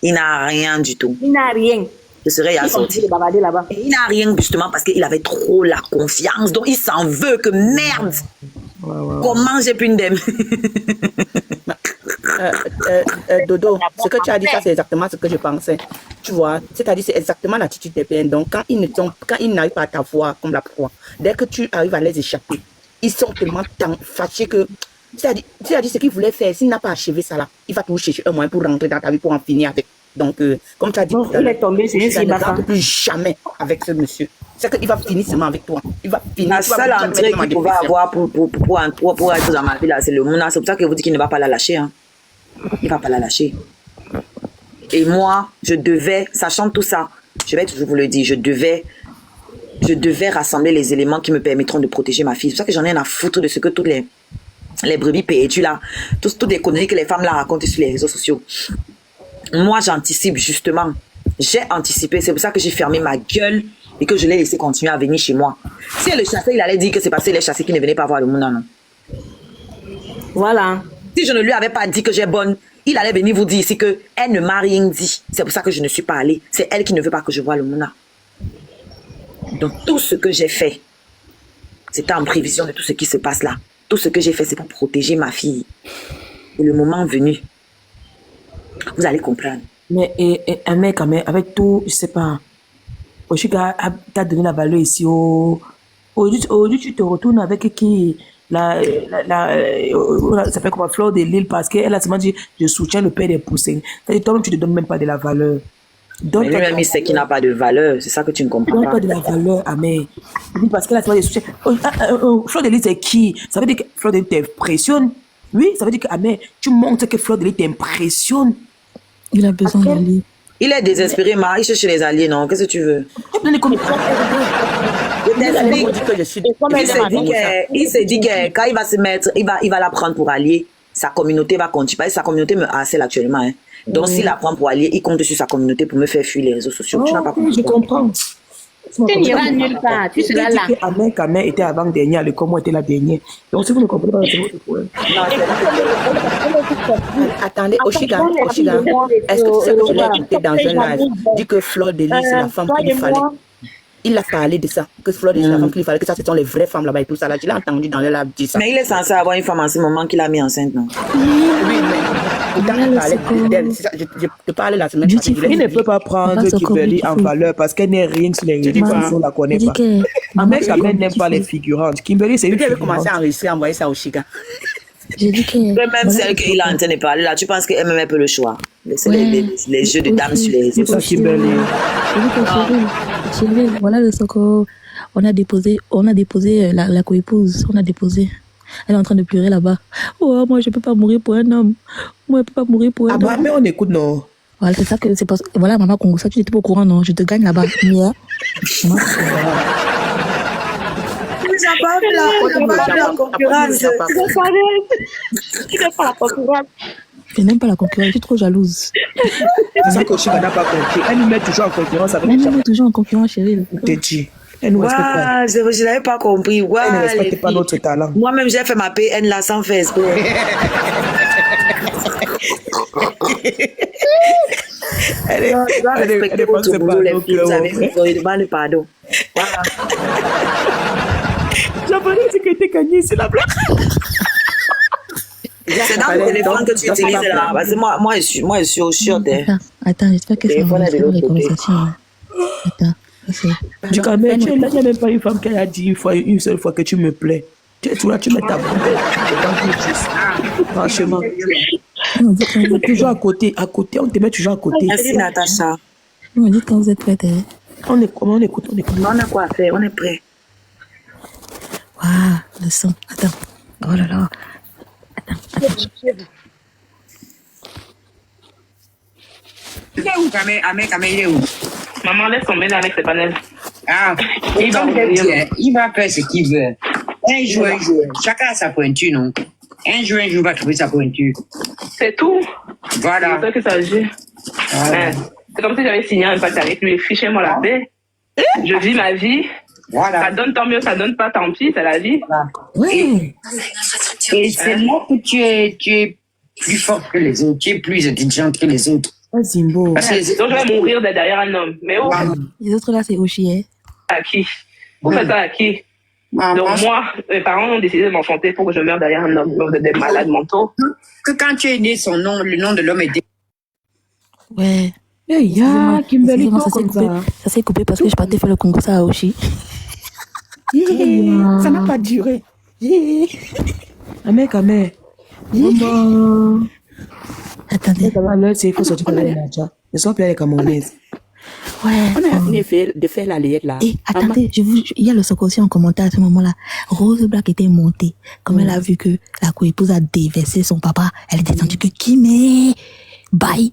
Il n'a rien du tout. Il n'a rien. Je serais assorti. Il n'a rien justement parce qu'il avait trop la confiance. Donc il s'en veut que merde. Comment j'ai pu une dème? Dodo, ce que tu as dit, ça c'est exactement ce que je pensais. Tu vois, c'est-à-dire c'est exactement l'attitude des PN. Donc quand ils n'arrivent pas à t'avoir comme la proie, dès que tu arrives à les échapper, ils sont tellement fâchés que... C'est-à-dire ce qu'il voulait faire, s'il n'a pas achevé ça là, il va toujours chercher un moyen pour rentrer dans ta vie, pour en finir avec. Donc, comme tu as dit, il est tombé sur une ne rentre plus jamais avec ce monsieur. C'est qu'il va finir seulement avec toi. Il va finir. La seule entrée qu'il pouvait avoir pour être dans ma vie, là, c'est le Mouna. C'est pour ça que vous dites qu'il ne va pas la lâcher. Hein. Il ne va pas la lâcher. Et moi, je devais, sachant tout ça, je vais toujours vous le dire, je devais rassembler les éléments qui me permettront de protéger ma fille. C'est pour ça que j'en ai rien à foutre de ce que toutes les les brebis perdues là, toutes les conneries que les femmes là racontent sur les réseaux sociaux. Moi, j'anticipe justement. J'ai anticipé, c'est pour ça que j'ai fermé ma gueule et que je l'ai laissé continuer à venir chez moi. Si le chasseur, il allait dire que c'est parce que les chasseurs qui ne venaient pas voir le monde, non. Voilà. Si je ne lui avais pas dit que j'ai bonne, il allait venir vous dire ici qu'elle ne m'a rien dit. C'est pour ça que je ne suis pas allée. C'est elle qui ne veut pas que je voie le Mouna. Donc tout ce que j'ai fait, c'était en prévision de tout ce qui se passe là. Tout ce que j'ai fait, c'est pour protéger ma fille. Et le moment venu, vous allez comprendre. Mais un mec, avec tout, je sais pas, Oshiga t'a donné la valeur ici. Aujourd'hui, tu te retournes avec qui ça fait comme Fleur de Lille parce qu'elle a seulement dit je soutiens le père des poussins. C'est-à-dire, toi-même, tu ne te donnes même pas de la valeur. Donc, mais lui-même, il sait qu'il n'a pas de valeur. C'est ça que tu ne comprends pas. Pas de la valeur, Amé. Parce qu'elle a seulement dit soutien. Fleur de Lille, c'est qui? Ça veut dire que Fleur de Lille t'impressionne. Oui, ça veut dire que Amé, tu montres que Fleur de Lille t'impressionne. Il a besoin d'alliés. Il est désespéré, il cherche les alliés, non? Qu'est-ce que tu veux? Il s'est dit que quand il va se mettre, il va la prendre pour allié. Sa communauté va continuer. Sa communauté me harcèle actuellement. Hein. Donc, s'il la prend pour allié, il compte sur sa communauté pour me faire fuir les réseaux sociaux. Tu n'as pas compris. Je comprends. Tu n'iras nulle part, tu seras là. Amen était avant-dernière, le comment était la dernière. Donc, si vous ne comprenez pas, c'est votre problème. Attendez, Oshiga, est-ce que tu sais que je l'ai écouté dans un live? Dit que Fleur de Lys, c'est la femme qu'il fallait. Il a parlé de ça, que Fleur de Lys, c'est la femme qu'il fallait, que ça, ce sont les vraies femmes là-bas et tout ça. Là, je l'ai entendu dans le live dire ça. Mais il est censé avoir une femme en ce moment qu'il a mis enceinte, non? Oui, mais je te parlais la semaine passée. Il ne peut pas prendre Kimberly en valeur parce qu'elle n'est rien sur les réseaux sociaux, on ne la connaît pas. Amen n'aime pas les figurantes. Kimberly, c'est une figurante. Tu avais commencé à enregistrer, à envoyer ça au Chica. J'ai dit que... Même celle qu'il est en train de parler là, tu penses qu'elle même peut le choix. C'est les jeux de dames sur les réseaux sociaux. Chérie, voilà le Soko. On a déposé la coépouse. On a déposé. Elle est en train de pleurer là-bas. Oh, moi, je ne peux pas mourir pour un homme. Moi, je ne peux pas mourir pour un homme. Ah bah, mais on écoute, non. Voilà, c'est ça que c'est parce que... Voilà, maman Congo, ça, tu n'étais pas au courant, non? Je te gagne là-bas. Yeah. Je n'aime pas la concurrence, je suis trop jalouse. C'est ça que Oshiga n'a pas compris. Elle nous met toujours en concurrence avec Elle nous met toujours en concurrence, chérie. Je te dis. Elle nous respecte pas. Je ne l'avais pas compris. Elle ne respecte pas notre talent. Moi-même, j'ai fait ma PN là sans faire exprès. Elle est votre boulot, les filles. Vous avez fait, vous demandez pardon. Voilà. J'avais dit que tu étais gagné, c'est la blague. C'est dans le téléphone que tu utilises là. Parce que moi, je suis au short. Attends, j'espère que ça va faire les conversations. Attends. Du coup, mais il n'y a même pas une femme qui a dit une seule fois que tu me plais. Tu mets ta boule. Franchement. Tu es toujours à côté, on te met toujours à côté. Merci Natacha. On me dit quand vous êtes prête. On écoute. On a quoi à faire, on est prêt. Waouh, le son. Attends. Oh là là. Attends. Il est où, Kamé, il est où? Maman, laisse tomber là avec ses panels. Ah, il va faire ce qu'il veut. Un jour. Chacun a sa pointure, non? Un jour va trouver sa pointure. C'est tout. Voilà. C'est ça que ça agit. Voilà. C'est comme si j'avais signé un pacte avec lui. Fichez-moi la paix. Je vis ma vie. Voilà. Ça donne tant mieux, ça donne pas tant pis, c'est la vie. Voilà. Oui. Et c'est là que tu es plus fort que les autres. Tu es plus intelligente que les autres. Zimbo. Donc je vais mourir derrière un homme. Mais où? Les autres là, c'est Oshi. À qui? Vous faites ça à qui? Donc moi, mes parents ont décidé de m'enfanter pour que je meure derrière un homme. Vous êtes des malades mentaux. Que quand tu es né, le nom de l'homme est... Ouais. Kimberly, ça s'est coupé parce que je partais faire le concours à Oshi. Ça n'a pas duré. Amé. Attendez. Il faut sortir de la Nadja. Ne sois plus les Camerounaises. Ouais. On a fini de faire la layette là. Et attendez, il y a le Soko aussi en commentaire à ce moment-là. Rose Black était montée. Comme elle a vu que la co-épouse a déversé son papa, elle est descendue que Kimé, bye.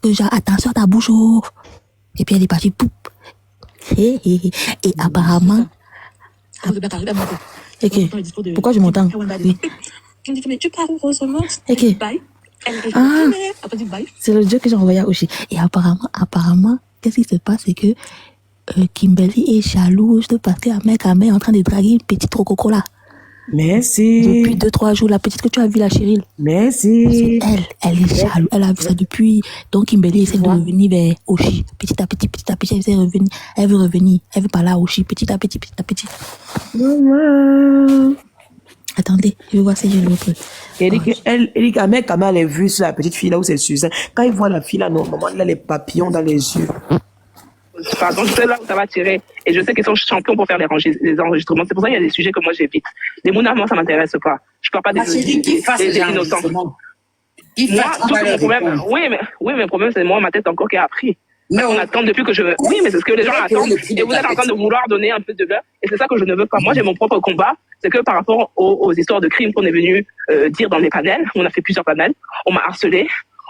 Que genre, attention à ta bouche. Oh. Et puis elle est partie, poup. Et apparemment. Ok. Pourquoi je m'entends? Oui. Je me dis, mais tu parles heureusement. Ok. Bye. Ah, c'est le jeu que j'ai envoyé à Oshi. Et apparemment, qu'est-ce qui se passe, c'est que Kimberly est jalouse parce qu'Amé est en train de draguer une petite rococo là. Merci. Depuis 2-3 jours, la petite que tu as vue, la Cheryl. Merci. Elle est jalouse. Elle a vu ça depuis. Donc Kimberly essaie de revenir vers Oshi. Petit à petit, elle veut revenir. Elle veut parler à Oshi, petit à petit. Maman. Attendez, je vais voir si j'ai l'autre. Elle dit qu'Amé, quand elle est vue sur la petite fille là où c'est Suzanne, quand il voit la fille là, normalement, il a les papillons dans les yeux. Pardon, je sais là où ça va tirer. Et je sais qu'ils sont champions pour faire les enregistrements. C'est pour ça qu'il y a des sujets que moi j'évite. Les mounards, moi, ça m'intéresse pas. Je parle pas des innocents. Moi, tout mon problème, oui, mais le problème, c'est moi, ma tête encore qui a appris. On attend depuis que je veux. Oui, mais c'est ce que les gens attendent. Et vous êtes en train de vouloir donner un peu de l'heure. Et c'est ça que je ne veux pas. Moi, j'ai mon propre combat. C'est que par rapport aux histoires de crimes qu'on est venu dire dans les panels, on a fait plusieurs panels, on m'a harcelé,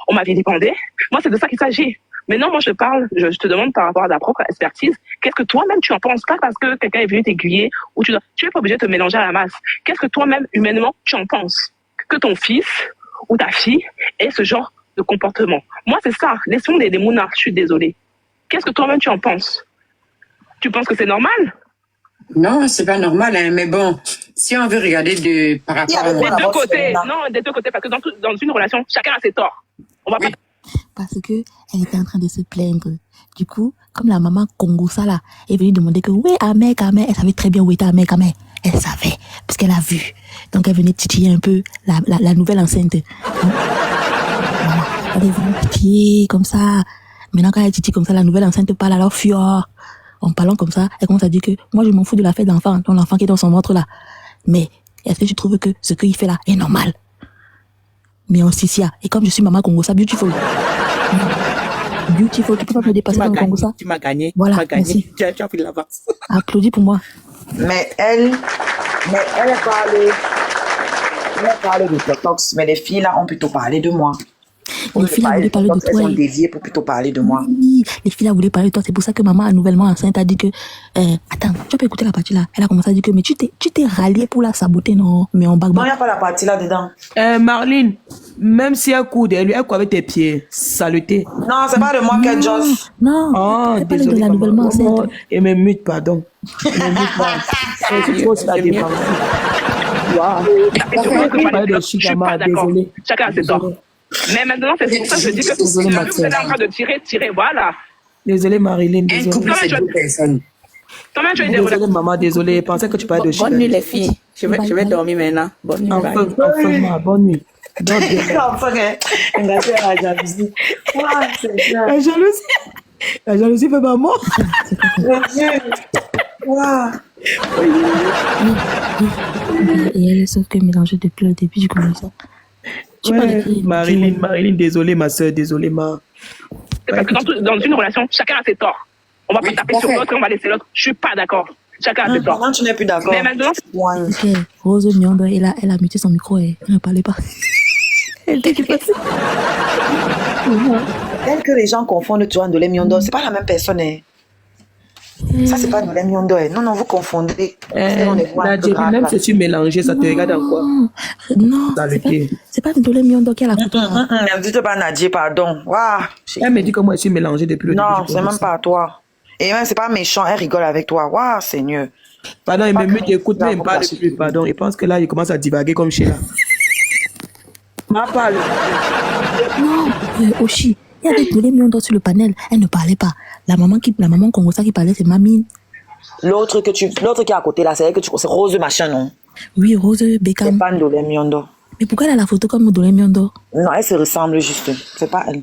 on m'a vilipendé. Moi, c'est de ça qu'il s'agit. Maintenant, moi, je te demande par rapport à ta propre expertise, qu'est-ce que toi-même tu en penses? Pas parce que quelqu'un est venu t'aiguiller ou tu es pas obligé de te mélanger à la masse. Qu'est-ce que toi-même, humainement, tu en penses? Que ton fils ou ta fille ait ce genre de comportement. Moi, c'est ça. Laissons les mounards. Je suis désolée. Qu'est-ce que toi-même tu en penses? Tu penses que c'est normal? Non, c'est pas normal, hein, mais bon, si on veut regarder par rapport à... Des deux côtés. Non, des deux côtés, parce que dans une relation, chacun a ses torts. On va pas... Parce que elle était en train de se plaindre. Du coup, comme la maman Congosa là est venue demander que où est Amé, elle savait très bien où était Amé. Elle savait, parce qu'elle a vu. Donc elle venait titiller un peu la nouvelle enceinte. Voilà. Elle est venue titiller comme ça. Maintenant quand elle titille comme ça, la nouvelle enceinte parle alors fior. En parlant comme ça, elle commence à dire que moi je m'en fous de la fête d'enfant, ton enfant qui est dans son ventre là. Mais est-ce que tu trouves que ce qu'il fait là est normal? Mais en Sissia, et comme je suis maman Congosa, beautiful. Beautiful, tu peux pas me dépasser dans le Congosa. Tu m'as gagné. Voilà, tu m'as gagné. merci. Tu as pris l'avance. Applaudis pour moi. Mais elle parle de Totox, mais les filles là ont plutôt parlé de moi. Les filles là voulaient parler de toi. Elles ont dévié pour plutôt parler de moi. Oui, les filles là voulaient parler de toi. C'est pour ça que maman, nouvellement enceinte, a dit que attends, tu peux écouter la partie là. Elle a commencé à dire que mais tu t'es rallié pour la saboter, non? Mais en bague. Non, il n'y a pas la partie là dedans. Marlene, même si elle coude, elle coude avec tes pieds. Saleté. Non, c'est pas de moi qu'elle josse. Non, oh, elle parle de la nouvellement enceinte. Et me mute, pardon. C'est trop ça dépend. Je suis pas d'accord. Chacun a ses torts. Mais maintenant, c'est pour ça que je dis que vous êtes en train de tirer, voilà. Désolée, Marilyn. Désolée. Désolée, maman, désolée. Je pensais que tu parlais de Bonne nuit, les filles. Je vais dormir maintenant. Bonne nuit. Enfin, bonne nuit. La jalousie fait maman. Et elle est sauf que mélangée depuis le début du commencement. Ouais, Marilyn, désolée ma soeur, désolée ma. C'est parce que dans une relation, chacun a ses torts. On va pas taper sur l'autre et on va laisser l'autre. Je suis pas d'accord. Chacun a ses torts. Maintenant, tu n'es plus d'accord. Mais maintenant, okay. Rose Miondo, elle a muté son micro et elle ne parlait pas. Elle était qui passait. Tel que les gens confondent toi Ndolé Miondo, c'est pas la même personne. Hein. Ça, c'est pas Ndolé Miondo. Non, vous confondez. Même si tu mélanges, ça te regarde en quoi? Non, c'est pas Ndolé Miondo qui a la photo. Ne dites pas Nadie, pardon. Wow. Elle me dit que moi, je suis mélangée depuis le début. Non, c'est même pas toi. Et même, c'est pas méchant, elle rigole avec toi. Waouh, Seigneur. Pardon, il me mute, écoute, mais il me parle plus. Pardon, il pense que là, il commence à divaguer comme Sheila. Ma parle. Non, Oshi. Il y avait Ndolé Miondo sur le panel. Elle ne parlait pas. La maman Congosa qui parlait, c'est Mamine. L'autre qui est à côté là, c'est Rose machin, non? Oui, Rose Beckham. C'est pas Ndolé Miondo. Mais pourquoi elle a la photo comme Ndolé Miondo? Non, elle se ressemble juste. C'est pas elle.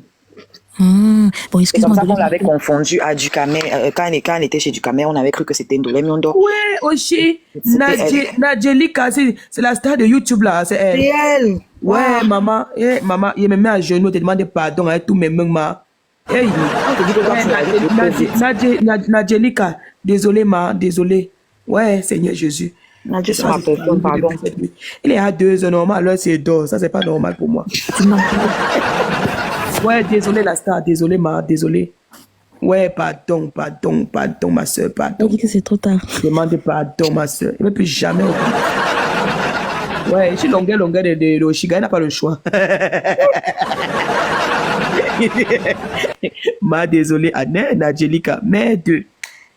Bon, excuse-moi. C'est comme ça qu'on l'avait confondu à Ducamé. Quand elle était chez Ducamé, on avait cru que c'était Ndolé Miondo. Ouais, Oshi. Nadjelika, c'est la star de YouTube là. C'est elle. C'est elle. Ouais, maman, il me met à genoux, te demande pardon à tous mes mains. Hey, Nadjelika, désolé, désolé. Ouais, Seigneur Jésus. Pardon. Il est à 2 heures, normal, alors c'est d'or. Ça, c'est pas normal pour moi. Ouais, désolé, la star, désolé, désolé. Ouais, pardon, ma soeur, pardon. Elle dit que c'est trop tard. Demande pardon, ma soeur. Il ne peut plus jamais. Ouais, je suis longueur de Oshiga, il n'a pas le choix. Désolé, Angelica, mais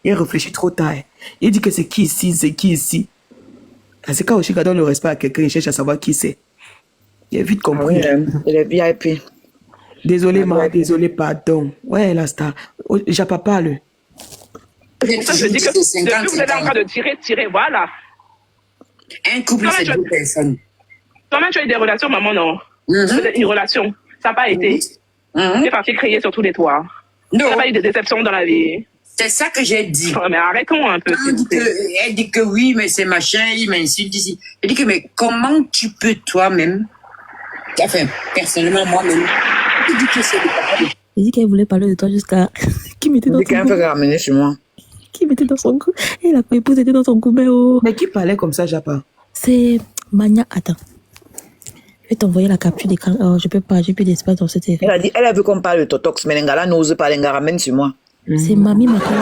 il réfléchit trop tard. Il dit que c'est qui ici. C'est quand Oshiga donne le respect à quelqu'un, il cherche à savoir qui c'est. Il est vite compris. Il est VIP. Désolé, désolé, pardon. Ouais, la star. J'ai pas parlé. C'est pour ça que je dis que depuis que vous êtes en train de tirer, voilà. Un couple, c'est 2 personnes. Toi-même, tu as eu des relations, maman, non? Peut-être une relation. Ça n'a pas été. Tu es parti crier sur tous les toits. Non. Tu n'as pas eu de déception dans la vie. C'est ça que j'ai dit. Oh, mais arrêtons un peu. Elle dit que oui, mais c'est machin, il m'insulte ici. Elle dit que, mais comment tu peux toi-même, enfin, personnellement, moi-même, tu dis que c'est le papa de... Elle dit qu'elle voulait parler de toi jusqu'à... Qui mettait dans son qu'elle veut ramener chez moi. Qui mettait dans son cou. Et la épouse était dans son cou, mais oh. Mais qui parlait comme ça, Japa? C'est Mania. Attends. Je vais t'envoyer la capture d'écran. Oh, je peux pas, j'ai plus d'espace dans cette téléphone. Elle a dit, elle veut qu'on parle de Totox, mais l'Engala n'ose pas, l'Engala ramène sur moi. C'est Mamie Makala.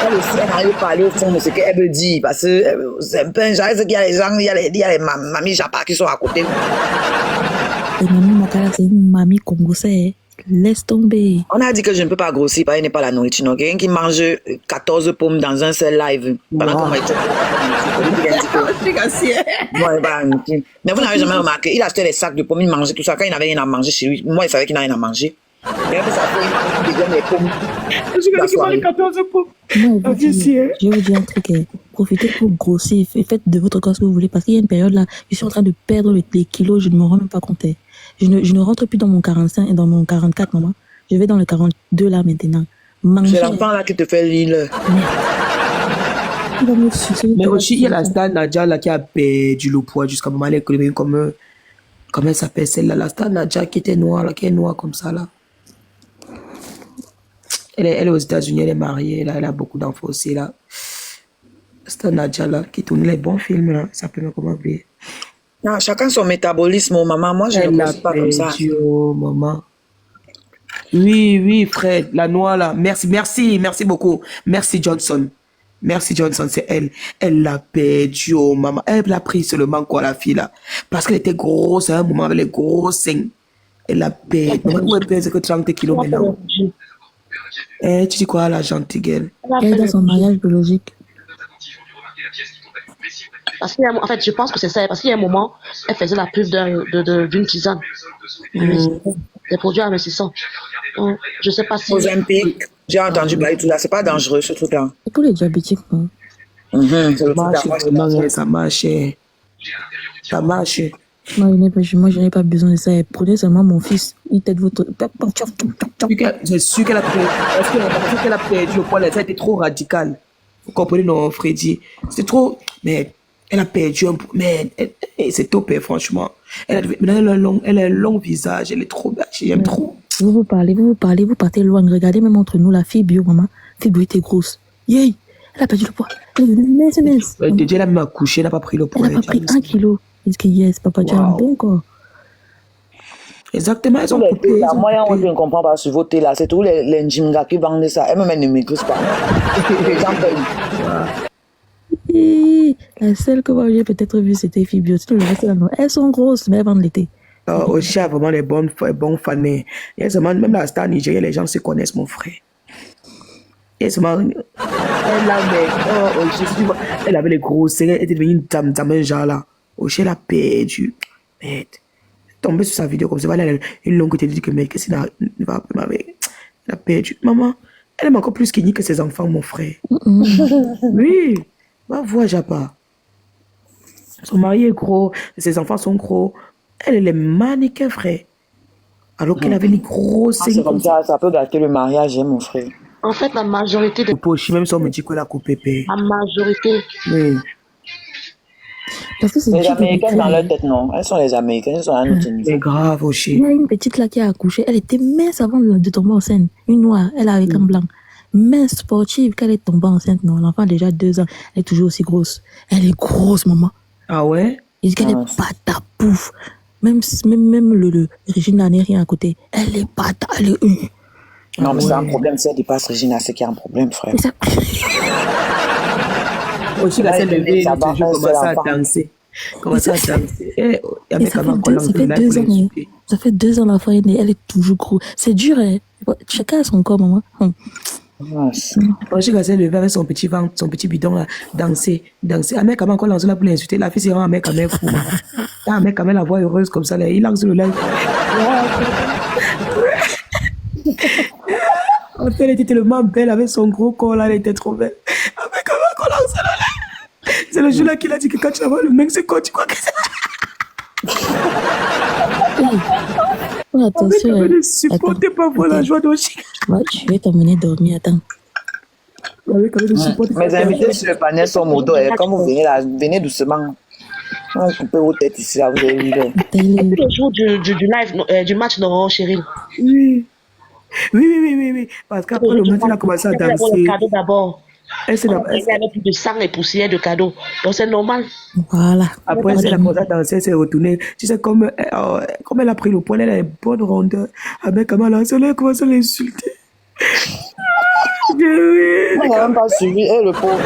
Elle aussi, elle arrive à parler au fond de ce qu'elle veut dire, parce que c'est un peu un genre, qu'il y a les gens, il y a les mamies Japa qui sont à côté. Et Mamie Makala, c'est une mamie congolaise. Laisse tomber. On a dit que je ne peux pas grossir, parce qu'il n'est pas la nourriture. Donc, quelqu'un qui mange 14 pommes dans un seul live. Pendant qu'on va être... Mais vous n'avez jamais remarqué, il achetait des sacs de pommes, il mangeait tout ça. Quand il n'avait rien à manger chez lui, moi, il savait qu'il n'avait rien à manger. Et puis, ça fait, il donne les pommes. Je mange 14 pommes. Non, je vais vous dire un truc. Profitez pour grossir. Faites de votre corps ce que vous voulez. Parce qu'il y a une période là, je suis en train de perdre les kilos, je ne me rends même pas compte. Je ne rentre plus dans mon 45 et dans mon 44, maman. Je vais dans le 42 là maintenant. C'est l'enfant là qui te fait l'île. Mais aussi, il y a la star Nadia là qui a perdu le poids jusqu'à un moment. Elle est connue comme... Comment elle s'appelle celle-là? La star Nadia qui était noire, là, qui est noire comme ça là. Elle est aux États-Unis, elle est mariée, là, elle a beaucoup d'enfants aussi là. La star Nadia là, qui tourne les bons films là. Ça peut me comment oublier. Non, chacun son métabolisme, maman. Moi, je ne pense pas comme ça. Maman. Oui, Fred, la noire là. Merci beaucoup. Merci Johnson, c'est elle. Elle l'a perdu, oh, maman. Elle l'a pris seulement quoi, la fille là. Parce qu'elle était grosse à un moment avec les gros seins. Elle l'a perdu. Maman, elle pèse que 30 kilos maintenant. Tu dis quoi, la gentille gueule? Elle est dans son mariage biologique. Parce qu'il y a, en fait, je pense que c'est ça. Parce qu'il y a un moment, elle faisait la pub d'une tisane. Des produits amincissants. Je sais pas si... Ozempic, j'ai entendu parler de tout là. C'est pas dangereux, ce truc-là. C'est pour les diabétiques, non? Ça marche. Ça marche. Moi, je n'ai pas besoin de ça. Prenez seulement mon fils. Il t'aide votre... C'est sûr qu'elle a perdu. Parce qu'elle a perdu le poids, ça a été trop radical. Vous comprenez, non, Freddy? C'est trop... Mais elle a perdu un peu. Mais c'est top, franchement. Elle a un long visage. Elle est trop belle. J'aime trop. Vous partez loin. Regardez même entre nous la fille bio, maman. Fille bio était grosse. Yay! Elle a perdu le poids. Elle est mince. Elle a même accouché, elle n'a pas pris le poids. Elle n'a pas pris 1 kilo. Elle dit que yes, papa, tu as un bon corps. Exactement, ils ont coupé. Moi, je ne comprends pas sur vos thés là. C'est tous les Njimga qui vendent ça. Elles-mêmes ne maigrissent pas. Les gens payent. La seule que moi j'ai peut-être vue, c'était Fibio. Sinon, le reste là, non. Elles sont grosses, mais elles vendent l'été. Oshi a vraiment les bons fans. Même la star nigérienne, les gens se connaissent, mon frère. Elle avait les gros seins, elle était devenue une dame genre là. Oshi, elle a perdu. Merde. Tombé sur sa vidéo comme ça, elle a une longue télé dit que mec, qu'est-ce qu'il va elle a perdu. Maman, elle aime encore plus Kenny que ses enfants, mon frère. Oui. Va voir Japa. Son mari est gros, ses enfants sont gros. Elle est mannequin, frère. Alors qu'elle avait les gros seins. C'est comme ça, ça peut gâter le mariage, mon frère. En fait, la majorité des... Même si on me dit qu'elle a coupé. La majorité. Oui. Parce que c'est les Américaines dans leur tête, non. Elles sont les Américaines, elles sont à un autre niveau. C'est grave, aussi. Il y a une petite là qui a accouché. Elle était mince avant de tomber enceinte. Une noire, elle avec un blanc. Mince, sportive, qu'elle est tombée enceinte. Non, l'enfant a déjà 2 ans. Elle est toujours aussi grosse. Elle est grosse, maman. Ah ouais? Il dit qu'elle est patapouf. Même le Regina n'est rien à côté. Elle est pata. Elle est... Non, mais c'est un problème. Si elle dépasse Regina, c'est qu'il y a un problème, frère. Aussi, la scène de vie, je commence à danser. Commencer à danser. Et il y Et ça fait 2 ans. Ça fait 2 ans la fois, elle est toujours grosse. C'est dur, hein. Chacun a son corps, maman. Quand je s'est levé avec son petit ventre, son petit bidon là, danser. Un mec a encore lancé là pour l'insulter. La fille, c'est vraiment un mec fou. Un mec a la voix heureuse comme ça, là, il lance le live. En fait, elle était tellement belle avec son gros corps là, elle était trop belle. Un mec a encore lancé le live. C'est le jour là qu'il a dit que quand tu vas voir le mec, c'est quoi, tu crois que c'est. Attention. Ne supportez pas voir la joie d'Oshi. Je vais t'emmener dormir, attends. Mes invités sur le panel sont modos. Quand vous venez là, venez doucement. On va couper vos têtes ici, là, vous allez vivre. Le jour du live, du match, non, Chérie. Oui. Parce qu'après le match, il a commencé à danser. Le cadeau d'abord. Elle y avait plus de sang et poussière de cadeaux. Donc c'est normal. Voilà. Après, elle a commencé à danser, elle s'est retournée. Tu sais, comme elle a pris le poil, elle a une bonne rondeur. Avec Kamala, elle a commencé à l'insulter. Elle n'a même pas suivi, le pauvre.